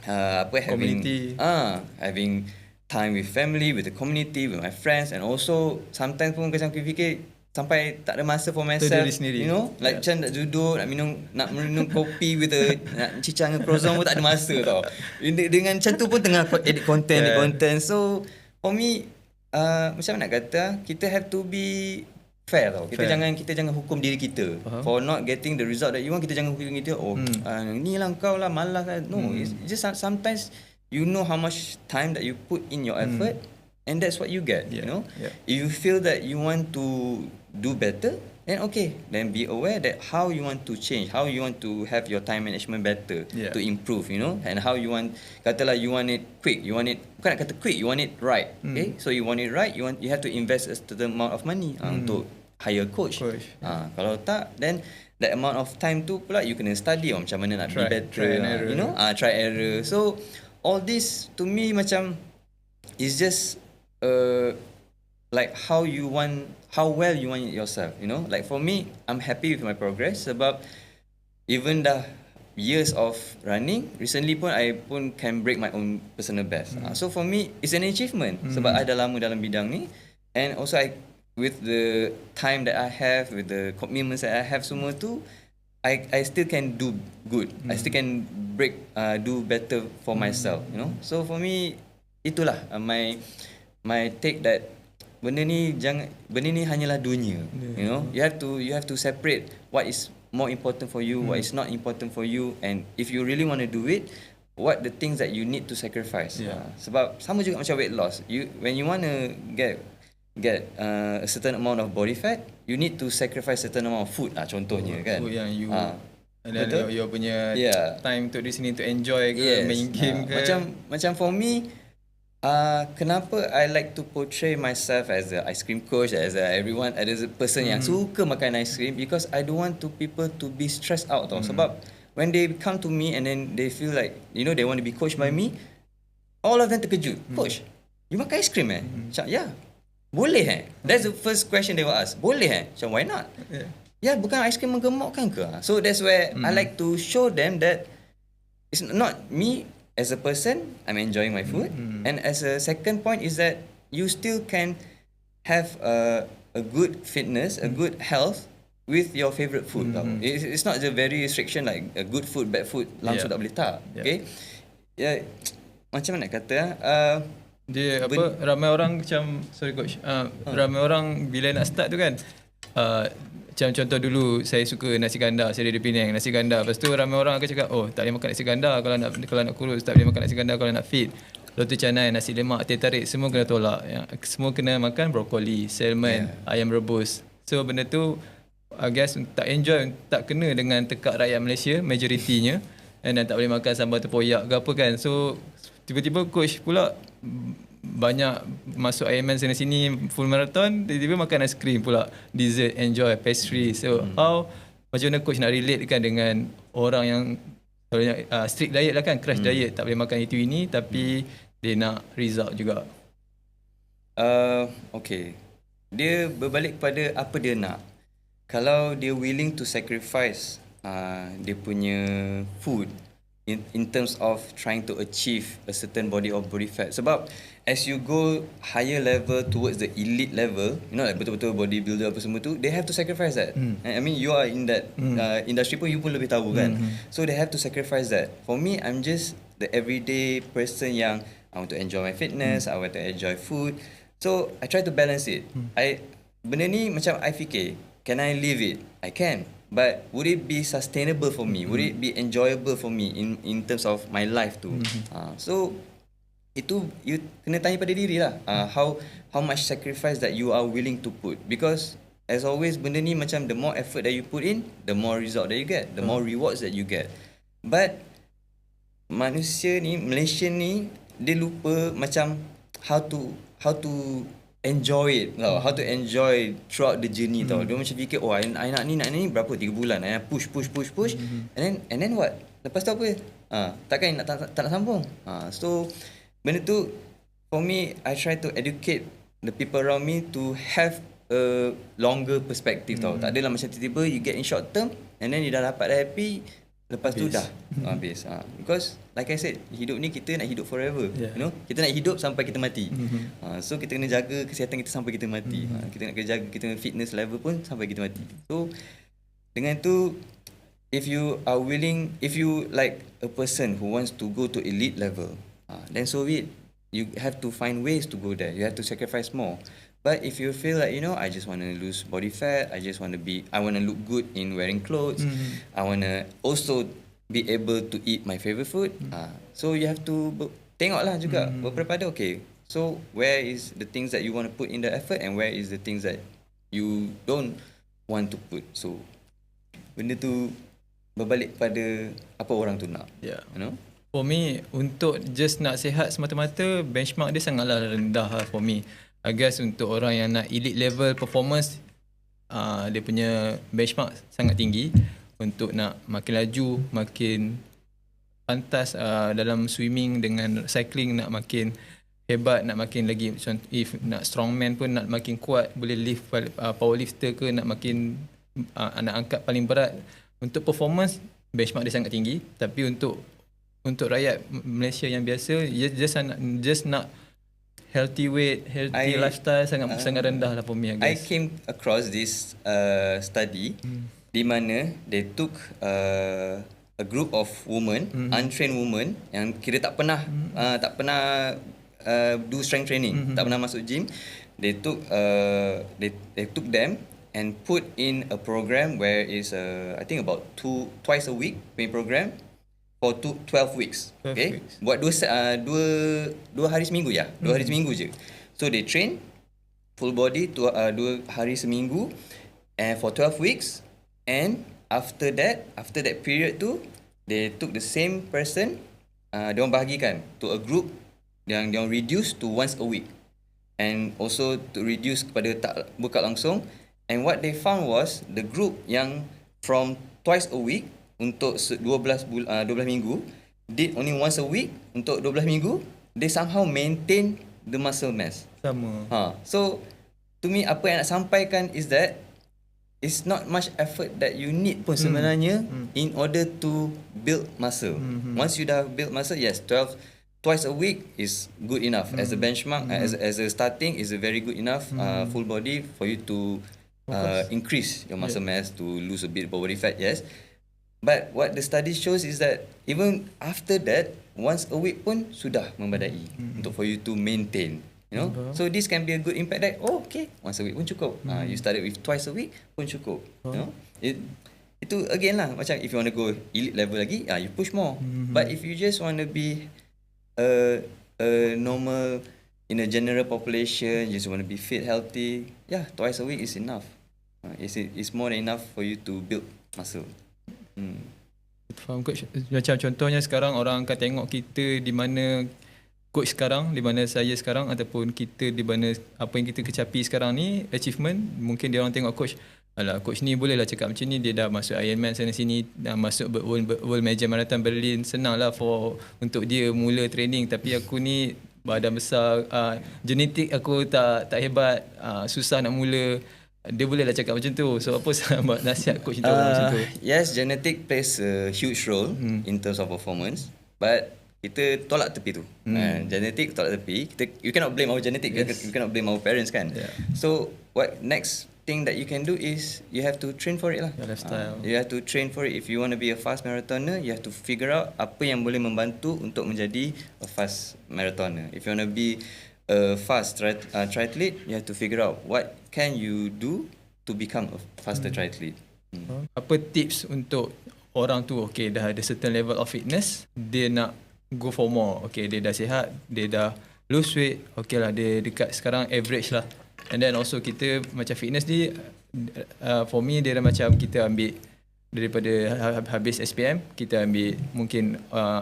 having having time with family, with the community, with my friends, and also sometimes pun macam aku fikir sampai tak ada masa for myself, you know, like macam nak duduk, nak minum kopi with nak cicah dengan croissant pun tak ada masa tau. Dengan macam tu pun tengah edit content. So for me, macam nak kata, kita have to be fair tau. Kita jangan hukum diri kita for not getting the result that you want. Kita jangan hukum kita, ni lah kau lah, malas lah. No, it's just sometimes you know how much time that you put in your effort, and that's what you get, you know. If you feel that you want to do better, then okay, then be aware that how you want to change, how you want to have your time management better, to improve, you know, and how you want, katalah you want it quick, you want it, bukan nak kata quick, you want it right, okay, so you want it right, you have to invest a certain amount of money untuk hire coach. Kalau tak, then that amount of time tu pula you kena study macam mana nak be better, you know, try error. So all this to me macam is just like how well you want it yourself, you know. Like for me, I'm happy with my progress sebab even dah years of running, recently pun I pun can break my own personal best. So for me, it's an achievement sebab I dah lama dalam bidang ni, and also with the time that I have, with the commitments that I have semua tu, I still can do good. I still can do better for myself, you know. So for me, itulah my take that benda ni hanyalah dunia. You know, you have to separate what is more important for you, what is not important for you, and if you really want to do it, what the things that you need to sacrifice. Sebab sama juga macam weight loss. When you want to get a certain amount of body fat, you need to sacrifice certain amount of food contohnya kan. Food yang you dan you punya time untuk di sini to enjoy ke, main game ke. Macam for me, kenapa I like to portray myself as a ice cream coach, as a person yang suka makan ice cream, because I don't want people to be stressed out tau. Sebab when they come to me and then they feel like, you know, they want to be coached by me, all of them terkejut. Coach, you makan ice cream Macam, boleh That's the first question they will ask. Boleh Macam, why not? Bukan ice cream menggemukkan ke? So that's where I like to show them that it's not me as a person, I'm enjoying my food, and as a second point is that you still can have a good fitness, a good health with your favorite food. It's not the very restriction like a good food, bad food langsung tak boleh tak. Okay, macam mana nak kata dia ramai orang macam, sorry coach, ramai orang bila nak start tu kan, macam contoh dulu saya suka nasi ganda, saya dari Penang, nasi ganda. Lepas tu ramai orang akan cakap, oh tak boleh makan nasi ganda kalau nak kurus, tak boleh makan nasi ganda kalau nak fit. Roti canai, nasi lemak, teh tarik, semua kena tolak. Semua kena makan brokoli, salmon, ayam rebus. So benda tu I guess tak enjoy, tak kena dengan tekak rakyat Malaysia majoritinya, and then tak boleh makan sambal terpoyak ke apa kan. So tiba-tiba coach pula banyak masuk Ironman sana sini full marathon, tiba-tiba makan ice cream pula, dessert, enjoy, pastry. So macam mana coach nak relate kan dengan orang yang strict diet lah kan, crash diet, tak boleh makan itu ini tapi dia nak result juga. Okay, dia berbalik kepada apa dia nak. Kalau dia willing to sacrifice dia punya food in terms of trying to achieve a certain body fat. Sebab as you go higher level towards the elite level, you know, like betul-betul bodybuilder apa semua tu, they have to sacrifice that. I mean, you are in that industry pun, you pun lebih tahu kan. So they have to sacrifice that. For me, I'm just the everyday person yang I want to enjoy my fitness, I want to enjoy food. So I try to balance it. Benda ni macam I fikir, can I live it? I can. But would it be sustainable for me? Would it be enjoyable for me in terms of my life too? So itu you kena tanya pada diri lah. How much sacrifice that you are willing to put? Because as always, benda ni macam the more effort that you put in, the more result that you get, the more rewards that you get. But manusia ni, Malaysian ni, dia lupa macam how to enjoy it, how to enjoy throughout the journey tau. Dia macam fikir, oh I nak ni berapa, 3 bulan, I nak push and then what? Lepas tu apa? Takkan tak nak sambung. So benda tu for me, I try to educate the people around me to have a longer perspective tau. Tak adalah macam tiba-tiba you get in short term and then you dah dapat dah happy, lepas tu dah habis. Because like I said, hidup ni kita nak hidup forever. You know, kita nak hidup sampai kita mati. So kita kena jaga kesihatan kita sampai kita mati. Kita nak jaga kita fitness level pun sampai kita mati. So dengan tu, if you are willing, if you like a person who wants to go to elite level, then so it. You have to find ways to go there. You have to sacrifice more. But if you feel like, you know, I just want to lose body fat, I want to look good in wearing clothes, I want to also be able to eat my favorite food, so you have to tengok lah juga, berpada, okay, so where is the things that you want to put in the effort and where is the things that you don't want to put. So benda tu berbalik pada apa orang tu nak. You know, for me, untuk just nak sihat semata-mata, benchmark dia sangatlah rendah lah for me. I guess untuk orang yang nak elite level performance, dia punya benchmark sangat tinggi. Untuk nak makin laju, makin pantas dalam swimming dengan cycling, nak makin hebat, nak makin lagi, if nak strongman pun nak makin kuat, boleh lift, powerlifter ke, nak makin nak angkat paling berat. Untuk performance, benchmark dia sangat tinggi. Tapi untuk rakyat Malaysia yang biasa, just nak healthy weight, healthy lifestyle, sangat rendah lah for me, I guess. I came across this study di mana they took a group of women, untrained women yang kira tak pernah do strength training, tak pernah masuk gym. They took them and put in a program where is I think about twice a week punya program for 12 weeks. 12 Okay, weeks. buat dua hari seminggu ya, 2 hari seminggu je. So they train full body 2 hari seminggu and for 12 weeks, and after that period tu they took the same person, dia orang bahagikan to a group yang dia orang reduce to once a week, and also to reduce kepada tak workout langsung. And what they found was the group yang from twice a week untuk 12 minggu did only once a week untuk 12 minggu, they somehow maintain the muscle mass. Sama. So to me, apa yang nak sampaikan is that it's not much effort that you need pun sebenarnya in order to build muscle. Once you dah build muscle, yes, twice a week is good enough as a benchmark, as a starting is a very good enough full body for you to increase your muscle mass, to lose a bit of body fat, yes. But what the study shows is that even after that, once a week pun sudah membadai untuk for you to maintain. You know, so this can be a good impact that okay, once a week pun cukup. You started with twice a week pun cukup. You know, itu again lah, macam if you want to go elite level lagi, you push more. But if you just want to be a normal in a general population, you just want to be fit, healthy, twice a week is enough. It's more than enough for you to build muscle. Faham coach. Macam contohnya sekarang orang akan tengok kita di mana coach sekarang, di mana saya sekarang, ataupun kita di mana apa yang kita kecapi sekarang ni, achievement. Mungkin dia orang tengok coach, alah coach ni boleh lah cakap macam ni, dia dah masuk Ironman sana sini, dah masuk World Major Marathon Berlin, senang lah untuk dia mula training. Tapi aku ni badan besar, genetik aku tak hebat, susah nak mula. Dia boleh lah cakap macam tu. So apa sahabat nasihat coach untuk orang macam tu? Yes, genetic plays a huge role in terms of performance, but kita tolak tepi tu. Genetik tolak tepi. You cannot blame our genetic. Yes. You cannot blame our parents kan. Yeah. So what next thing that you can do is you have to train for it lah. Your lifestyle. You have to train for it. If you want to be a fast marathoner, you have to figure out apa yang boleh membantu untuk menjadi a fast marathoner. If you want to be a fast triathlete, you have to figure out what can you do to become a faster triathlete. Apa tips untuk orang tu, okay, dah ada certain level of fitness, dia nak go for more. Okay, dia dah sihat, dia dah lose weight, okay lah, dia dekat sekarang average lah. And then also kita macam fitness ni, for me dia dah macam kita ambil daripada habis SPM, kita ambil mungkin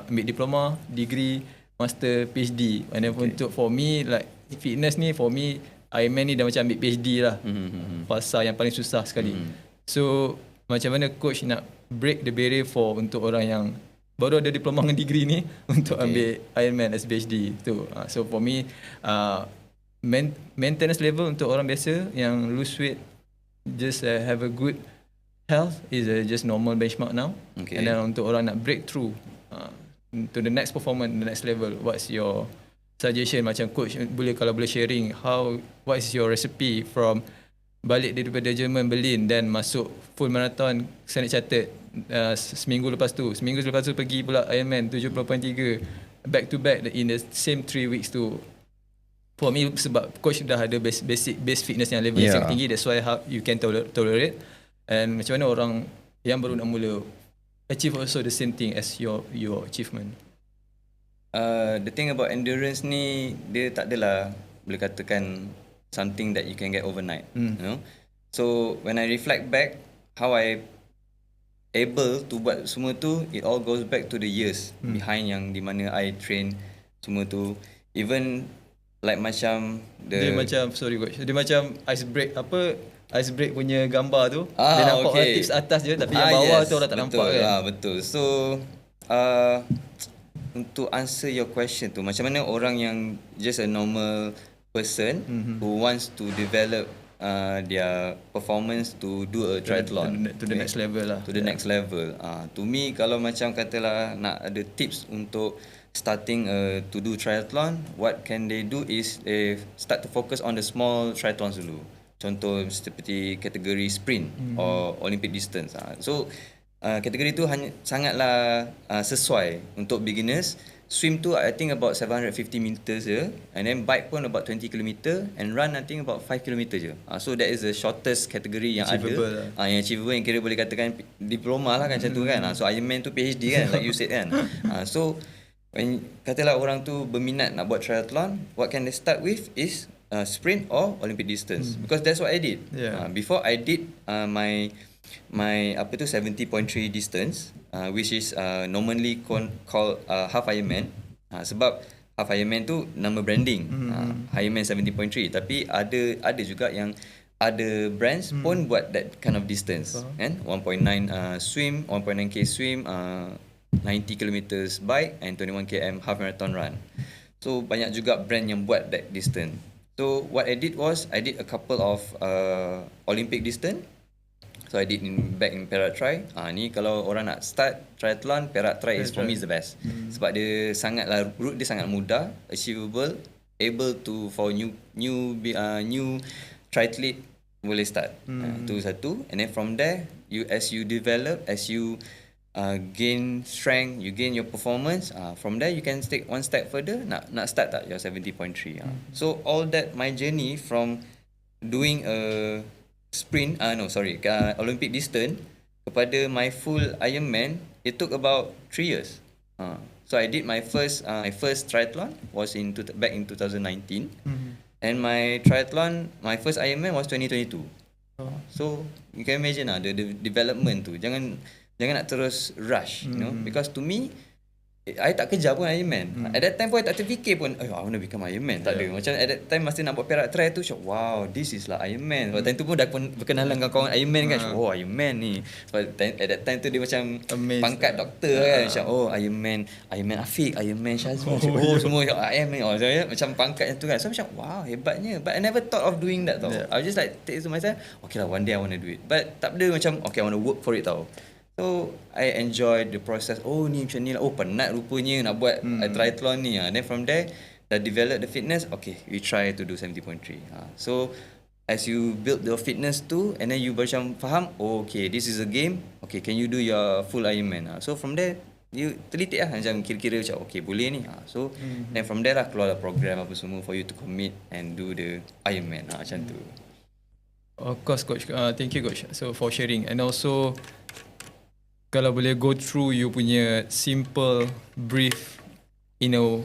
ambil diploma, degree, master, PhD. And then untuk for me, like fitness ni, for me Ironman ni dah macam ambil PhD lah. Fasa yang paling susah sekali. So macam mana coach nak break the barrier for untuk orang yang baru ada diploma dengan degree ni untuk ambil Ironman as PhD tu. So for me, maintenance level untuk orang biasa yang lose weight, just have a good health is just normal benchmark now. And then untuk orang nak break through to the next performance, the next level, what's your suggestion? Macam coach kalau boleh sharing, what is your recipe from balik daripada Jerman Berlin dan masuk full marathon Standard Chartered, seminggu lepas tu pergi pula Ironman 70.3 back to back in the same 3 weeks tu. For me, sebab coach dah ada base fitness yang level yang sangat tinggi, that's why how you can tolerate. And macam mana orang yang baru nak mula achieve also the same thing as your achievement? The thing about endurance ni, dia tak adalah boleh katakan something that you can get overnight. You know? So when I reflect back how I able to buat semua tu, it all goes back to the years behind yang di mana I train semua tu. Even like macam dia macam, sorry coach, dia macam ice break punya gambar tu, dia nampak tips atas je, tapi yang bawah tu orang tak nampak kan. Betul. So untuk answer your question tu, macam mana orang yang just a normal person who wants to develop their performance to do a triathlon to the next level lah. To the next level. To me, kalau macam katalah nak ada tips untuk starting to do triathlon, what can they do is they start to focus on the small triathlons dulu. Contoh seperti kategori sprint or Olympic distance. So kategori tu sangatlah sesuai untuk beginners swim tu I think about 750 meters je, and then bike pun about 20 kilometer, and run I think about 5 kilometer je. So that is the shortest category yang Achievable ada. lah. Yang achievable, yang kira boleh katakan diploma lah kan, macam tu kan. So Ironman tu PhD kan, like you said kan. So when katalah orang tu berminat nak buat triathlon, what can they start with is sprint or Olympic distance, because that's what I did. Before I did my 70.3 distance, which is normally called half Ironman, sebab half Ironman tu nama branding, Ironman 70.3, tapi ada juga yang ada brands pun buat that kind of distance, kan, 1.9 swim, 1.9k swim, 90 kilometers bike, and 21 km half marathon run. So banyak juga brand yang buat that distance. So what I did was I did a couple of Olympic distance. So I did back in Perak-Tri. Ni kalau orang nak start triathlon, Perak-Tri is for me is the best. Sebab dia sangatlah, route dia sangat mudah, achievable, able to for new triathlete boleh start. Tu satu. And then from there, as you develop, as you gain strength, you gain your performance, from there you can take one step further, nak start tak your 70.3. So all that, my journey from doing a sprint, Olympic distance kepada my full Ironman, it took about 3 years. So I did my first triathlon was back in 2019, and my first Ironman was 2022. So you can imagine the development tu. Jangan nak terus rush, you know, because to me, I tak kejar pun Ironman. At that time pun I tak terfikir pun, I want to become Ironman. Tak ada. Macam at that time masa nak buat Perak-Tri tu, wow, this is lah Ironman. Sebab time tu pun dah berkenalan dengan kawan Ironman kan. Oh, Ironman ni. Sebab at that time tu dia macam pangkat doktor kan. Macam Ironman Afiq, Ironman Syazmi. Semua Ironman. Macam pangkat yang tu kan. So macam, wow, hebatnya. But I never thought of doing that tau. I was just like take it to myself, okay lah, one day I want to do it. But tak ada macam, okay, I want to work for it tau. So I enjoy the process. Ni macam ni lah. Penat rupanya nak buat triathlon ni. Then from there, dah develop the fitness. Okay, we try to do 70.3. So as you build the fitness tu, and then you macam faham, okay, this is a game. Okay, can you do your full Ironman? So from there, you teliti lah, macam kira-kira macam okay, boleh ni. So then from there lah keluar program apa semua for you to commit and do the Ironman. Macam tu. Of course, Coach. Thank you, Coach, so for sharing. And also, kalau boleh go through you punya simple brief in a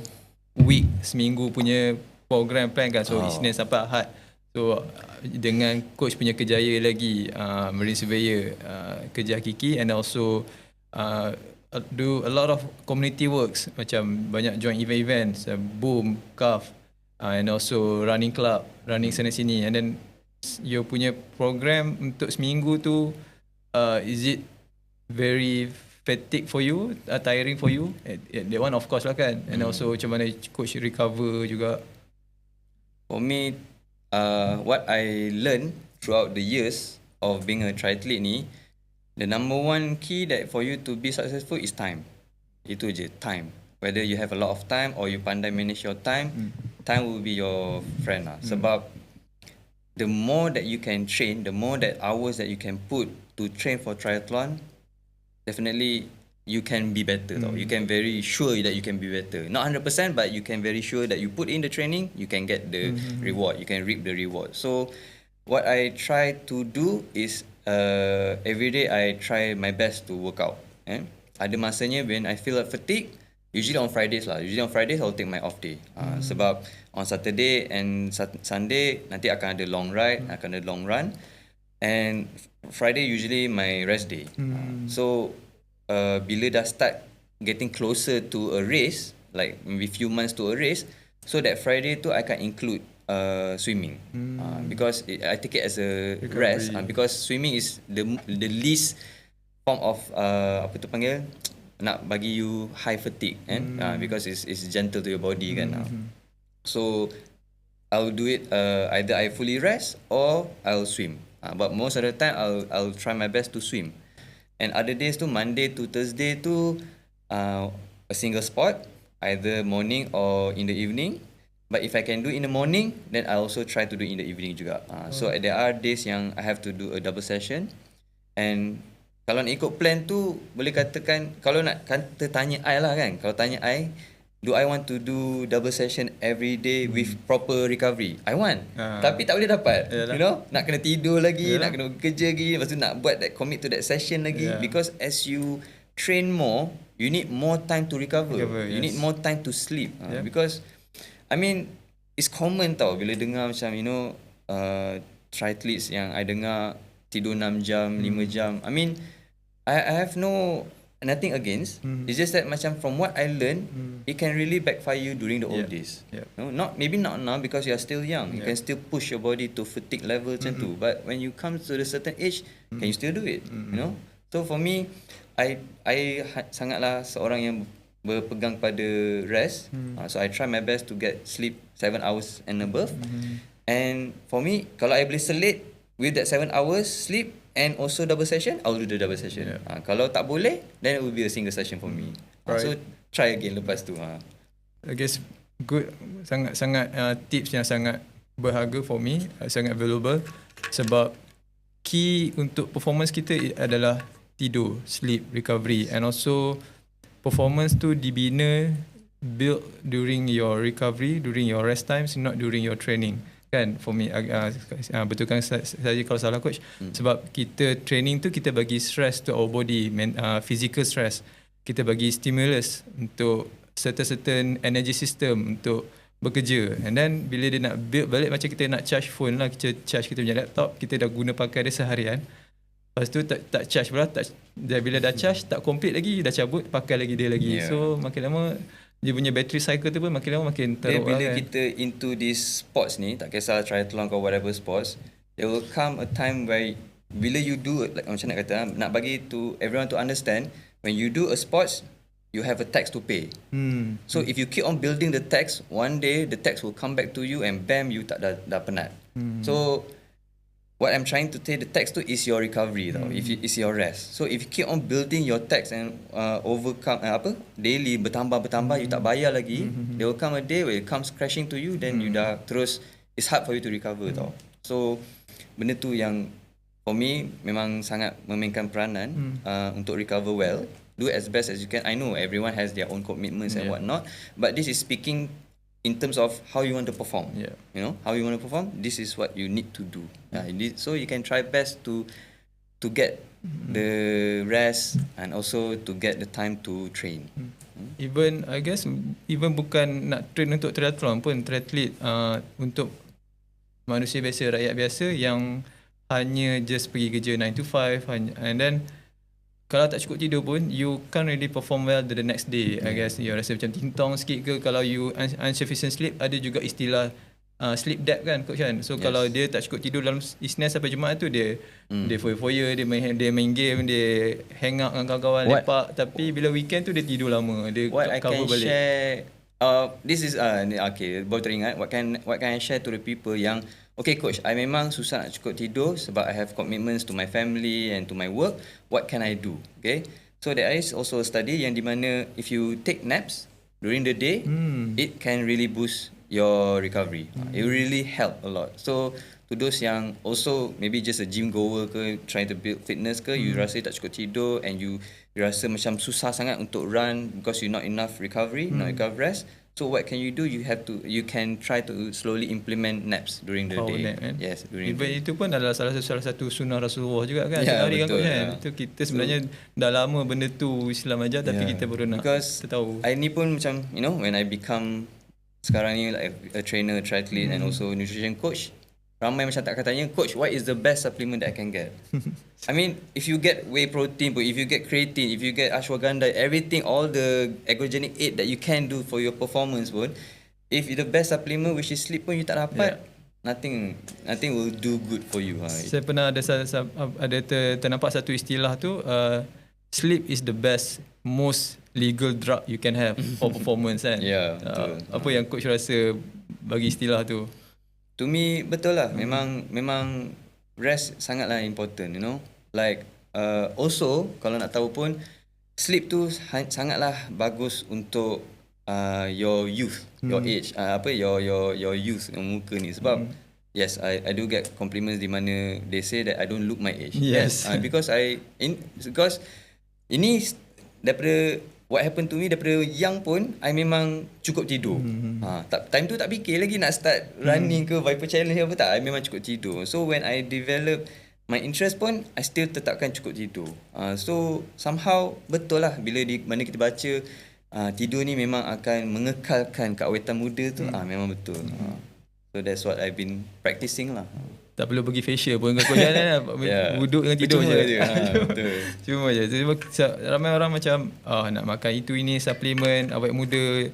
week, seminggu punya program plan kan. So Isnin sampai Ahad. So dengan coach punya kerjaya lagi, Marine Surveyor, kerja hakiki, and also do a lot of community works, macam banyak join events, Boom, CAF, and also running club, running sana sini. And then you punya program untuk seminggu tu, is it very fatigue for you, tiring for you? That one of course lah kan. And also macam mana coach recover juga? For me, what I learned throughout the years of being a triathlete ni, the number one key that for you to be successful is time. Itu je, time. Whether you have a lot of time or you pandai manage your time, time will be your friend lah. Sebab the more that you can train, the more that hours that you can put to train for triathlon, definitely you can be better. You can very sure that you can be better. Not 100%, but you can very sure that you put in the training, you can get the reward. You can reap the reward. So what I try to do is every day I try my best to work out. Ada masanya when I feel fatigue, usually on Fridays lah. Usually on Fridays I'll take my off day. Sebab on Saturday and Sunday nanti akan ada long ride, akan ada long run. And Friday usually my rest day. So bila dah start getting closer to a race, like maybe few months to a race, so that Friday tu I can include swimming, because I take it as a rest, because swimming is the least form of apa tu panggil, nak bagi you high fatigue, because it's gentle to your body kan. So I'll do it either I fully rest or I'll swim. But most of the time I'll try my best to swim. And other days tu, Monday to Thursday tu, a single spot, either morning or in the evening. But if I can do in the morning, then I also try to do in the evening juga. So there are days yang I have to do a double session. And kalau nak ikut plan tu, boleh katakan, kalau nak kata tanya I lah kan, kalau tanya I, do I want to do double session every day with proper recovery? I want. Tapi tak boleh dapat. Yalah. You know, nak kena tidur lagi, Yalah. nak kena kerja lagi, lepas tu nak buat that commit to that session lagi. Because as you train more, you need more time to recover. You need more time to sleep. Because I mean, it's common tau bila dengar macam you know triathletes yang I dengar tidur 6 jam, 5 jam. I mean, I have nothing against. It's just that macam from what I learned, it can really backfire you during the old days. No, maybe not now because you are still young. You can still push your body to fatigue level macam tu. But when you come to a certain age, can you still do it? You know. So for me, I sangatlah seorang yang berpegang pada rest. So I try my best to get sleep 7 hours and above. And for me, kalau I boleh selit with that 7 hours sleep and also double session, I'll do the double session. Kalau tak boleh, then it will be a single session for me. So try again lepas tu. I guess good, sangat tips yang sangat berharga for me, sangat valuable sebab key untuk performance kita adalah tidur, sleep, recovery, and also performance tu dibina, build during your recovery, during your rest times, not during your training. Kan, for me betulkan saya kalau salah coach, sebab kita training tu kita bagi stress to our body, physical stress, kita bagi stimulus untuk certain energy system untuk bekerja, and then bila dia nak build balik, macam kita nak charge phone lah, kita charge kita punya laptop, kita dah guna pakai dia seharian, lepas tu tak charge pula, bila dah charge tak complete lagi, dah cabut, pakai lagi dia lagi. So makin lama dia punya battery cycle tu pun makin lama makin teruk bila lah kan. kita into this sports ni, tak kisah triathlon or whatever sports, there will come a time where bila you do, like macam nak kata, nak bagi to everyone to understand, when you do a sports, you have a tax to pay. So if you keep on building the tax, one day the tax will come back to you and bam, you tak dah penat. So what I'm trying to say, the tax tu is your recovery tau. If it's your rest. So if you keep on building your tax and overcome daily bertambah, you tak bayar lagi, there will come a day where it comes crashing to you, then you dah terus, it's hard for you to recover tau. So benda tu yang for me memang sangat memainkan peranan untuk recover well. Do as best as you can. I know everyone has their own commitments and whatnot, but this is speaking in terms of how you want to perform. You know, how you want to perform, this is what you need to do. So you can try best to get the rest and also to get the time to train. Even I guess even bukan nak train untuk triathlon pun, triathlete untuk manusia biasa, rakyat biasa yang hanya just pergi kerja 9 to 5 and then kalau tak cukup tidur pun, you can't really perform well the next day. I guess you rasa macam tintong sikit ke. Kalau you insufficient sleep, ada juga istilah sleep debt kan coach kan. So kalau dia tak cukup tidur dalam Isnin sampai Jumaat tu, dia foya-foya, dia main game, dia hang out dengan kawan-kawan, lepak, tapi bila weekend tu dia tidur lama, dia cover balik. Share, this is okay, baru teringat what can I share to the people yang okay coach, I memang susah nak cukup tidur sebab I have commitments to my family and to my work. What can I do? Okay, so there is also a study yang di mana if you take naps during the day, it can really boost your recovery. It will really help a lot. So to those yang also maybe just a gym goer ke, trying to build fitness ke, you rasa tak cukup tidur and you rasa macam susah sangat untuk run because you not enough recovery, not enough rest. So what can you do? You can try to slowly implement naps during the day. Nap, kan? Yes, during even the day. itu pun adalah salah satu sunnah Rasulullah juga kan. Betul, kan kan. Itu kita sebenarnya dah lama benda tu Islam ajar, tapi kita baru nak tahu. I ni pun macam, you know, when I become sekarang ni like a trainer, triathlete and also nutrition coach, ramai macam tak katanya, coach, what is the best supplement that I can get? I mean, if you get whey protein, if you get creatine, if you get ashwagandha, everything, all the ergogenic aid that you can do for your performance pun, if the best supplement which is sleep pun you tak dapat, nothing will do good for you. Saya pernah ada ternampak satu istilah tu, sleep is the best, most legal drug you can have for performance kan. Betul. Apa yang coach rasa bagi istilah tu? To me, betul lah. Memang rest sangatlah important, you know. Like also kalau nak tahu pun, sleep tu sangatlah bagus untuk your youth, your age, your youth, muka ni. Sebab yes, I do get compliments di mana they say that I don't look my age. Yes. Because ini daripada what happened to me daripada young pun, I memang cukup tidur. Time tu tak fikir lagi nak start running ke Viper Challenge apa tak. I memang cukup tidur. So when I develop my interest pun, I still tetapkan cukup tidur. So somehow betul lah bila di mana kita baca tidur ni memang akan mengekalkan keawetan muda tu. Memang betul. So that's what I've been practicing lah. Tak perlu pergi facial pun kau jalan duduk dengan tidur je. Betul. Cuma je. Ramai orang macam nak makan itu ini suplemen awet muda,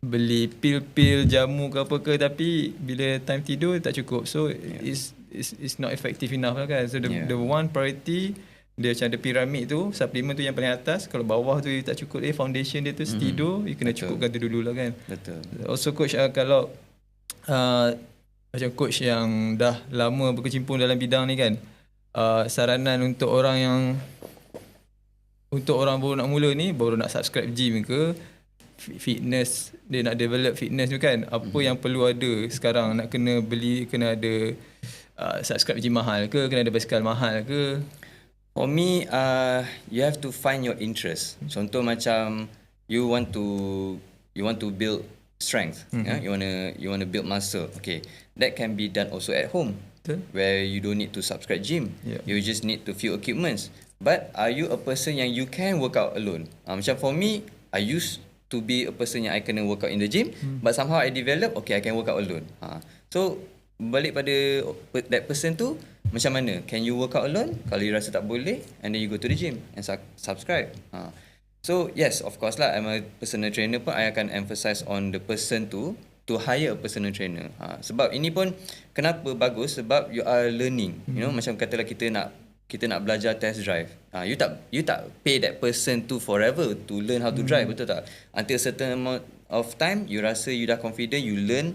beli pil-pil jamu ke apa ke, tapi bila time tidur tak cukup. So it's not effective enough lah kan. So the one priority dia macam ada piramid tu, suplemen tu yang paling atas. Kalau bawah tu tak cukup, foundation dia tu tidur, you kena cukupkan tu dulu lah kan. Betul. Also coach, kalau macam coach yang dah lama berkecimpung dalam bidang ni kan, saranan untuk orang baru nak mula ni, baru nak subscribe gym ke, fitness, dia nak develop fitness tu kan, apa yang perlu ada sekarang? Nak kena beli, kena ada subscribe gym mahal ke, kena ada basikal mahal ke? For me, you have to find your interest. Contoh macam you want to build strength, you want to build muscle. Okay, that can be done also at home, where you don't need to subscribe gym. You just need to few equipments. But are you a person yang you can work out alone? Macam for me, I used to be a person yang I kena work out in the gym, but somehow I develop, okay, I can work out alone. So balik pada that person tu, macam mana? Can you work out alone? Kalau you rasa tak boleh, and then you go to the gym and subscribe. So yes, of course lah, I'm a personal trainer pun, I akan emphasize on the person to hire a personal trainer. Sebab ini pun kenapa bagus, sebab you are learning. You know, macam katalah kita nak belajar test drive. You tak pay that person to forever to learn how to drive, betul tak? Until certain amount of time, you rasa you dah confident, you learn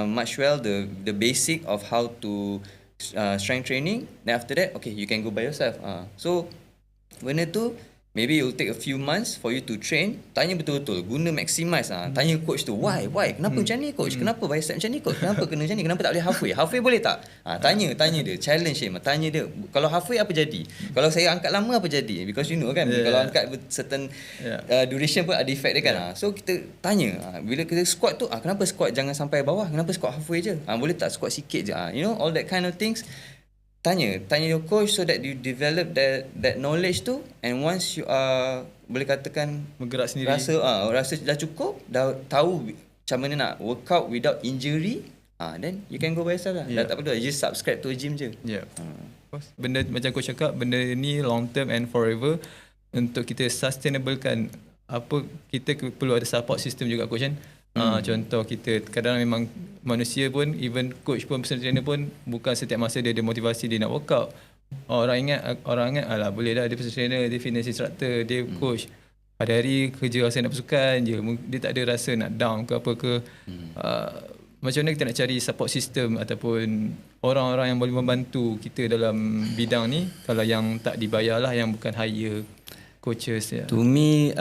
much well the basic of how to strength training. Then after that, okay, you can go by yourself. So benda tu maybe it will take a few months for you to train. Tanya betul-betul, guna maximize. Tanya coach tu, why? Kenapa macam ni coach? Kenapa bicep macam ni coach? Kenapa kena macam ni? Kenapa tak boleh halfway? Halfway boleh tak? Tanya dia, challenge him. Tanya dia, kalau halfway apa jadi? Kalau saya angkat lama apa jadi? Because you know kan, kalau angkat certain duration pun ada effect dia kan. So kita tanya, bila kita squat tu, kenapa squat jangan sampai bawah? Kenapa squat halfway je? Boleh tak squat sikit je? You know, all that kind of things. Tanya your coach so that you develop that knowledge tu, and once you are boleh katakan bergerak sendiri, rasa dah cukup, dah tahu macam mana nak workout without injury, then you can go by yourself lah. Dah tak perlu just subscribe to a gym je. Benda macam coach cakap, benda ni long term and forever. Untuk kita sustainablekan apa, kita perlu ada support system juga coach kan. Contoh kita kadang memang manusia pun, even coach pun, personal trainer pun, bukan setiap masa dia ada motivasi dia nak workout. Orang ingat alah boleh lah, dia personal trainer, dia fitness instructor, dia coach, hari-hari kerja rasa nak bersukan je, dia tak ada rasa nak down ke apa ke. Macam mana kita nak cari support system ataupun orang-orang yang boleh membantu kita dalam bidang ni, kalau yang tak dibayar lah, yang bukan hire coaches ya. To me,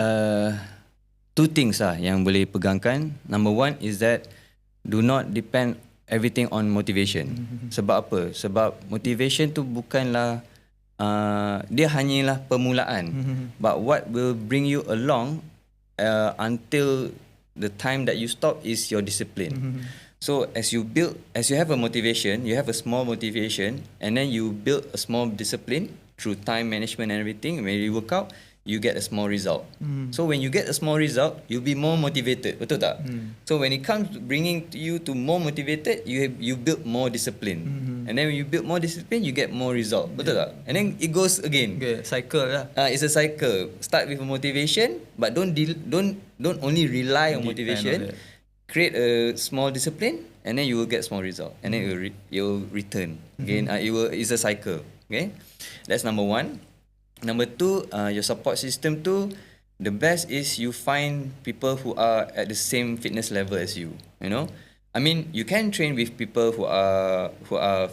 two things lah yang boleh pegangkan. Number one is that do not depend everything on motivation. Sebab apa? Sebab motivation tu bukanlah dia hanyalah permulaan. But what will bring you along until the time that you stop is your discipline. So as you have a motivation, you have a small motivation, and then you build a small discipline through time management and everything. When you work out, you get a small result. So when you get a small result, you'll be more motivated, betul tak? So when it comes to bringing you to more motivated, you build more discipline. And then when you build more discipline, you get more result, betul tak? And then it goes again. Cycle lah. It's a cycle. Start with a motivation, but don't only rely on motivation. Create a small discipline, and then you will get small result, and then you'll return again. It's a cycle. Okay, that's number one. Number two, your support system tu, the best is you find people who are at the same fitness level as you. You know, I mean, you can train with people who are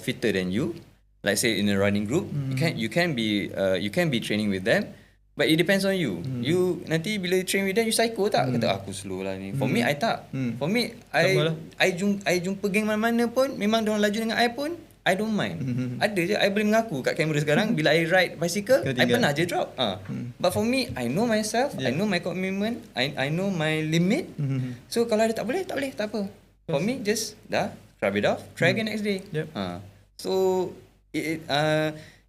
fitter than you. Like say in a running group, you can be training with them, but it depends on you. You nanti bila train with them, you psycho tak? Kata aku slow lah ni. For me, I tak. For me, I jumpa geng mana-mana pun, memang diorang laju dengan I pun, I don't mind. Ada je, I boleh mengaku kat kamera sekarang bila I ride bicycle, I pernah je drop. But for me, I know myself, I know my commitment, I know my limit. So kalau ada tak boleh, tak apa. For me, just scrub it off, try again next day. So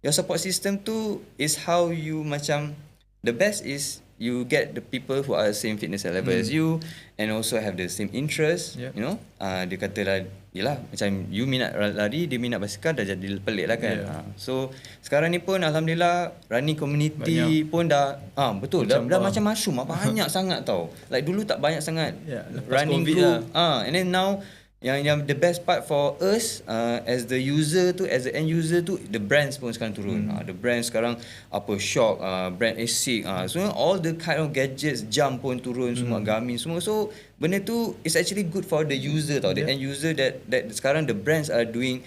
your support system tu is how you macam, the best is you get the people who are the same fitness level as you and also have the same interest. You know, dia kata lah, yelah macam you minat lari, dia minat basikal, dah jadi pelik lah kan. So sekarang ni pun Alhamdulillah running community pun dah betul dah macam mushroom, banyak sangat tau. Like dulu tak banyak sangat running COVID group and then now yang the best part for us as the user tu, as the end user tu, the brands pun sekarang turun. The brands sekarang apa Shock, brand Asic, so all the kind of gadgets, Jump pun turun semua, Garmin semua. So benda tu is actually good for the user tau, the end user that sekarang the brands are doing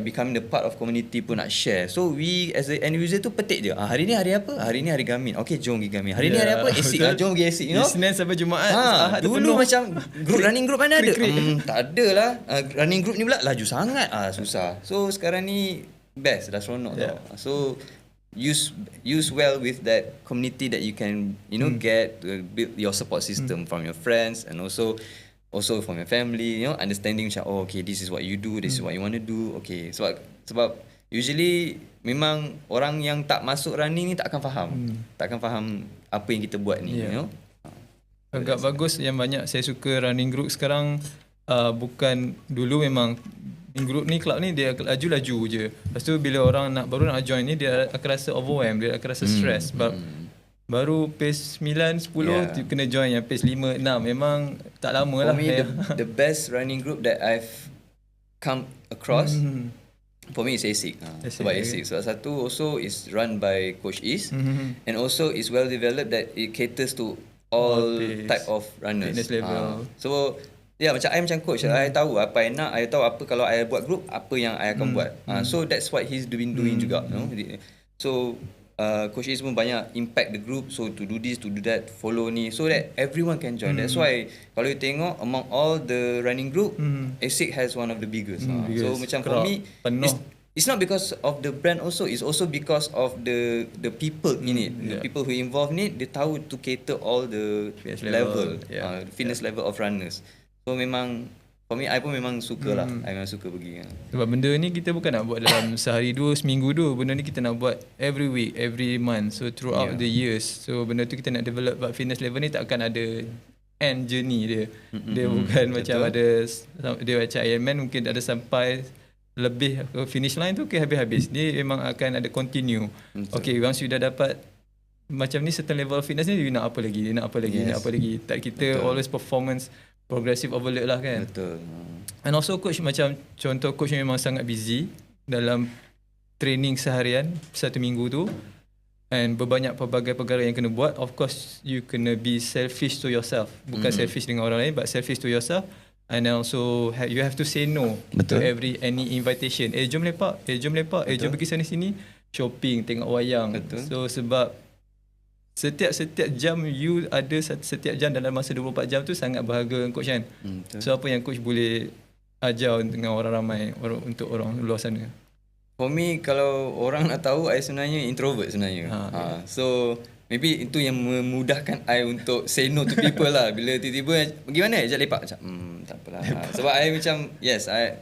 becoming the part of community pun nak share. So we as the end user tu petik je, hari ni hari apa, hari ni hari Garmin, okay jom pergi Garmin. Hari ni hari apa, Asic, jom pergi Asic, you know. Isnin sampai Jumaat, dulu macam group running group mana ada, tak ada lah. Running group ni pula laju sangat, susah. So sekarang ni best, dah seronok tau. So use well with that community that you can, you know, get to build your support system from your friends and also from your family, you know, understanding macam okay, this is what you do, this is what you want to do. Okay, sebab usually memang orang yang tak masuk running ni tak akan faham apa yang kita buat ni, you know. Agak bagus yang banyak saya suka running group sekarang. Bukan dulu memang group ni, club ni dia laju-laju je. Lepas tu bila orang baru nak join ni, dia akan rasa overwhelmed, dia akan rasa stress. Sebab baru pace 9, 10 kena join yang pace 5, 6. Memang tak lama lah. For me, the best running group that I've come across for me is Asic. Sebab Asic, salah satu also is run by Coach Is, and also is well developed that it caters to all type of runners, fitness level. So macam I macam coach, I tahu apa I nak, I tahu apa kalau I buat group, apa yang I akan buat. So that's what he's doing juga, you know. So Coach Is pun banyak impact the group, so to do this, to do that, follow ni, so that everyone can join. That's why kalau you tengok among all the running group, Asic has one of the biggest. So macam for me, it's not because of the brand also, it's also because of the people in it, the people who involved in it. Dia tahu to cater all the level, fitness level of runners. So memang for me, I pun memang suka lah. I memang suka pergi. Sebab benda ni kita bukan nak buat dalam sehari dua, seminggu dua. Benda ni kita nak buat every week, every month. So throughout the years. So benda tu kita nak develop. But fitness level ni tak akan ada end journey dia. Dia bukan macam ada, dia macam Ironman mungkin ada sampai lebih finish line tu, okay, habis-habis. Dia memang akan ada continue. Okay, once you dah dapat macam ni certain level of fitness ni, you nak apa lagi, dia nak apa lagi, nak apa lagi. Tak, kita always performance progressive overload lah kan. And also coach, macam contoh coach memang sangat busy dalam training seharian satu minggu tu, and berbanyak pelbagai perkara yang kena buat. Of course you kena be selfish to yourself, bukan selfish dengan orang lain, but selfish to yourself. And also you have to say no to any invitation. Jom lepak, jom lepak, jom pergi sana sini, shopping, tengok wayang. So sebab setiap jam you ada, setiap jam dalam masa 24 jam tu sangat berharga coach kan. So apa yang coach boleh ajar dengan orang ramai, untuk orang luar sana? For me, kalau orang nak tahu, I sebenarnya introvert sebenarnya. So maybe itu yang memudahkan I untuk say no to people lah. Bila tiba-tiba pergi mana, ajak lepak, macam tak apalah. Sebab I macam I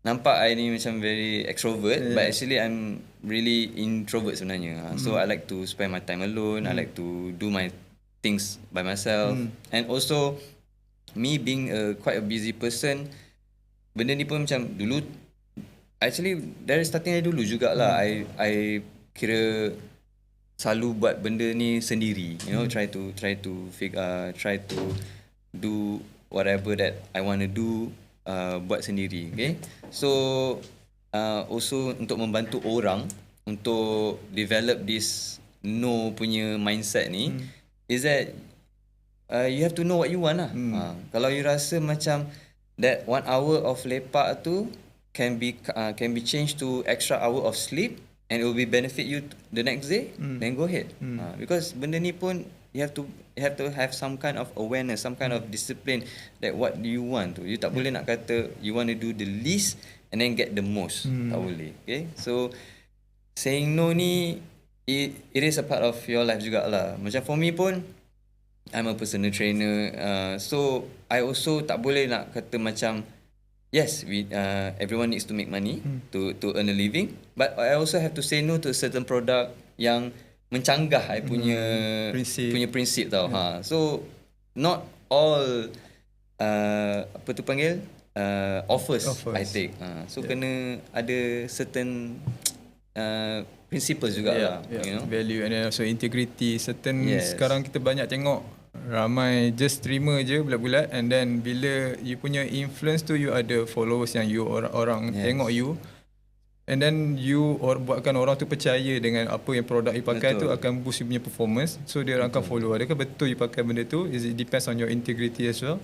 nampak I ni macam very extrovert, but actually I'm really introvert sebenarnya. So I like to spend my time alone, I like to do my things by myself. And also me being quite a busy person, benda ni pun macam dulu, actually dari starting dulu jugalah, I kira selalu buat benda ni sendiri, you know, try to do whatever that I want to do, buat sendiri. Okay, so also untuk membantu orang untuk develop this no punya mindset ni, is that you have to know what you want lah. Kalau you rasa macam that 1 hour of lepak tu can be changed to extra hour of sleep and it will be benefit you the next day, then go ahead. Because benda ni pun you have to have some kind of awareness, some kind of discipline that what do you want to. You tak boleh nak kata you want to do the least and then get the most. Tak boleh. Okay, so saying no ni it is a part of your life jugalah. Macam for me pun, I'm a personal trainer, so I also tak boleh nak kata macam yes, everyone needs to make money to earn a living, but I also have to say no to a certain product yang mencanggah I punya prinsip tau. So not all apa tu panggil offers I take. So kena ada certain principles jugalah, you know, value and then also integrity. Sekarang kita banyak tengok ramai just terima je bulat-bulat, and then bila you punya influence tu, you ada followers yang you orang tengok you, and then you buatkan orang tu percaya dengan apa yang produk you pakai tu akan boost you punya performance, so dia orang akan follow. Adakah betul you pakai benda tu? It depends on your integrity as well.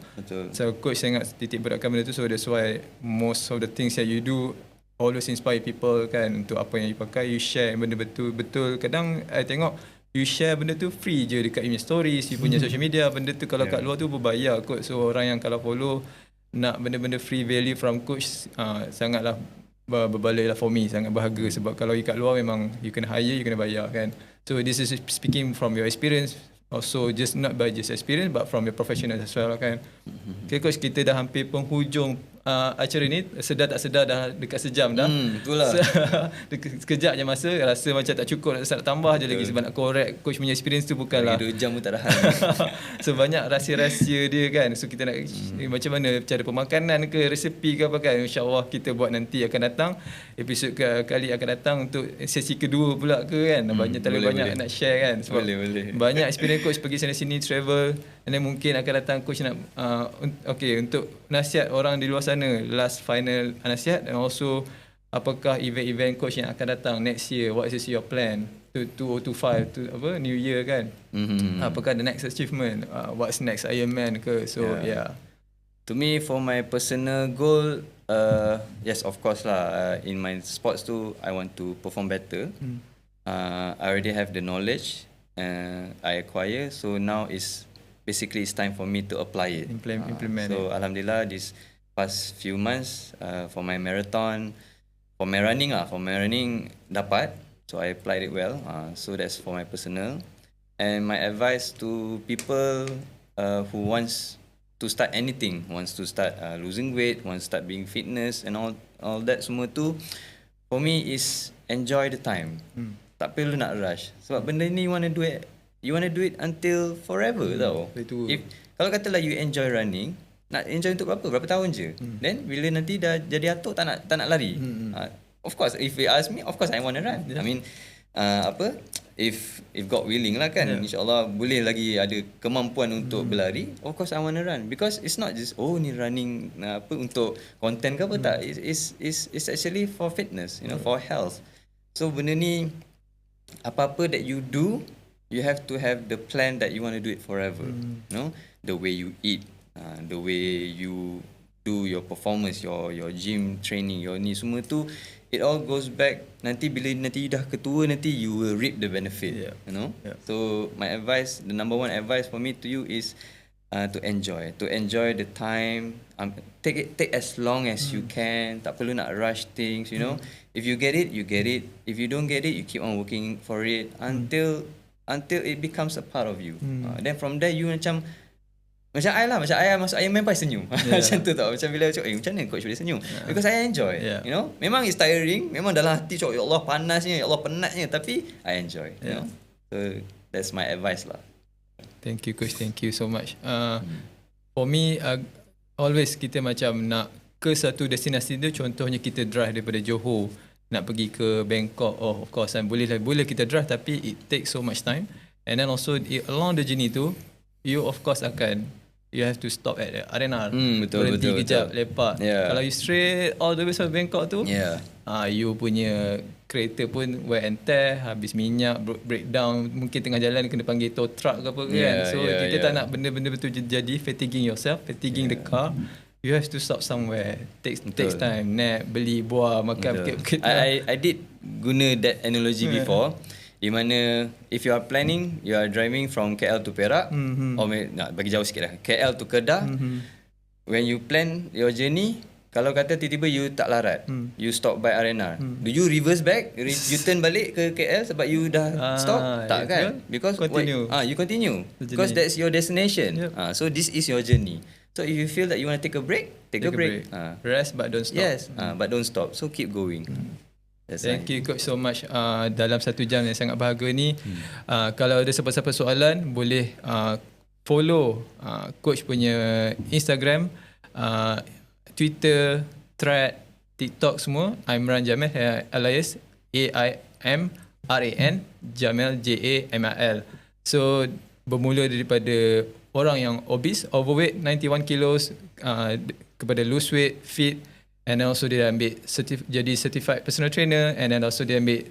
So coach sangat titik beratkan benda tu, so that's why most of the things that you do always inspire people kan, untuk apa yang you pakai, you share benda betul. Kadang I tengok you share benda tu free je dekat you punya stories, you punya social media. Benda tu kalau kat luar tu berbayar kot. So orang yang kalau follow nak benda-benda free value from coach, sangatlah berbaloi lah for me, sangat berharga. Sebab kalau you kat luar memang you kena hire, you kena bayar kan. So this is speaking from your experience, also just not by just experience but from your professional as well kan. Okay coach, kita dah hampir penghujung acara ni. Sedar tak sedar dah dekat sejam dah. Betul lah. Sekejap je masa, rasa macam tak cukup, nak tambah je lagi sebab nak correct coach punya experience tu bukanlah 2 jam pun tak tahan. So banyak rahsia-rahsia dia kan. So kita nak macam mana cara pemakanan ke, resepi ke apa kan, insyaAllah kita buat nanti akan datang, episod kali akan datang untuk sesi kedua pula ke kan. Banyak banyak nak share kan, sebab boleh. banyak experience coach pergi sana sini travel, and then mungkin akan datang coach nak untuk nasihat orang di luar sana, last final nasihat, and also apakah event-event coach yang akan datang next year, what is your plan to 2025 to new year kan. Apakah the next achievement, what's next Ironman ke. So to me, for my personal goal, yes of course lah, in my sports too, I want to perform better. I already have the knowledge I acquire, so now it's time for me to apply it, implement so alhamdulillah this past few months, for my marathon, for my running dapat, so I applied it well. So that's for my personal. And my advice to people who wants to start anything, wants to start losing weight, wants to start being fitness and all that semua tu, for me is enjoy the time. Tak perlu nak rush, sebab benda ni you want to do it until forever tau. Kalau katalah you enjoy running, nak enjoy untuk berapa tahun je. Then bila nanti dah jadi atuk, tak nak lari. Of course, if you ask me, of course I want to run. I mean, if God willing lah kan, insyaAllah boleh lagi ada kemampuan untuk berlari, of course I want to run. Because it's not just ni running untuk content ke apa, tak. It's actually for fitness, you know, for health. So benda ni, apa-apa that you do, you have to have the plan that you want to do it forever. You know, the way you eat, the way you do your performance, your gym training, your ni semua tu, it all goes back. Nanti bila you dah ketua, nanti you will reap the benefit. You know. So my advice, the number one advice for me to you is to enjoy the time. Take as long as you can. Tak perlu nak rush things. You know, if you get it, you get it. If you don't get it, you keep on working for it until it becomes a part of you. Then from there you macam I masuk Ironman pun senyum. Macam tu tau. Macam bila cakap, macam mana coach boleh senyum? Because I enjoy. You know, memang it's tiring, memang dalam hati cakap, ya Allah panasnya, ya Allah penatnya, tapi I enjoy. You know, so that's my advice lah. Thank you coach, thank you so much. For me, always kita macam nak ke satu destinasi tu. Contohnya kita drive daripada Johor nak pergi ke Bangkok, of course boleh kita drive, tapi it takes so much time. And then also along the journey tu, you of course you have to stop at the arena. Berhenti kejap, lepak. Kalau you straight all the way sampai Bangkok tu, you punya kereta pun wear and tear, habis minyak, breakdown, mungkin tengah jalan kena panggil tow truck ke apa kan. So kita tak nak benda-benda betul jadi fatiguing yourself, fatiguing the car. You have to stop somewhere. Takes time. Nap, beli, buah, makan. I did guna that analogy before. Di mana if you are planning, you are driving from KL to Perak, or bagi jauh sikit lah, KL to Kedah. When you plan your journey, kalau kata tiba-tiba you tak larat, you stop by arena, do you reverse back, you turn balik ke KL sebab you dah stop? Tak kan? Because continue. you continue because that's your destination. So this is your journey. So if you feel that you want to take a break, take a break. Rest but don't stop. Yes, but don't stop. So keep going. Thank you Coach so much dalam 1 jam yang sangat berharga ni. Kalau ada siapa-siapa soalan, boleh follow Coach punya Instagram, Twitter, Thread, TikTok semua. Aimran Jamil alias AIMRAN Jamil JAMIL. So bermula daripada orang yang obese, overweight, 91 kilos, kepada lose weight, fit, and then also dia ambil jadi certified personal trainer, and then also dia ambil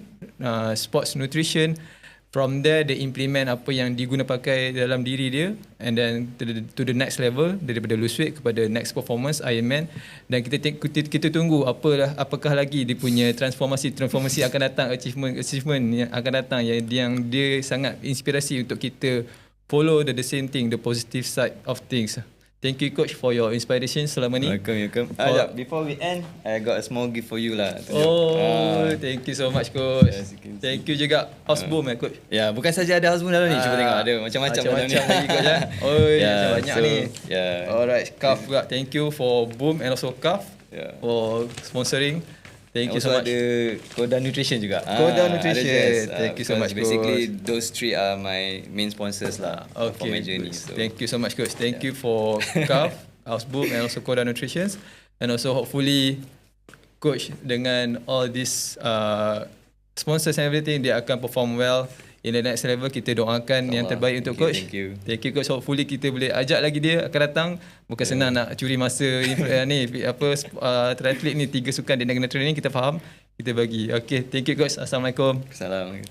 sports nutrition. From there, dia implement apa yang diguna pakai dalam diri dia, and then to the next level, daripada lose weight kepada next performance, Ironman. Dan kita tunggu apakah lagi dia punya transformasi akan datang, achievement yang akan datang, yang dia sangat inspirasi untuk kita follow the same thing, the positive side of things. Thank you Coach for your inspiration selama ni. Welcome. Before we end, I got a small gift for you lah. Thank you so much Coach. Yes, thank you juga house boom Coach. Ya, bukan saja ada house boom dalam ni. Cuba tengok, ada macam-macam dalam ni. Lagi Coach macam banyak ni. Alright, Cuff juga. Thank you for boom and also Cuff for sponsoring. Thank you so much. Also ada Koda Nutrition juga. Koda Nutrition. Thank you so much, basically, those 3 are my main sponsors lah for my journey. So. Thank you so much, Coach. Thank you for Cuff, House Boom, and also Koda Nutrition. And also hopefully, Coach, dengan all these sponsors and everything, dia akan perform well in the next level. Kita doakan yang terbaik untuk Coach. Thank you Coach. Hopefully kita boleh ajak lagi dia akan datang. Bukan senang nak curi masa ni triathlete ni 3 sukan dia nak kena training, kita faham, kita bagi. Okay, thank you Coach. Assalamualaikum. Assalamualaikum.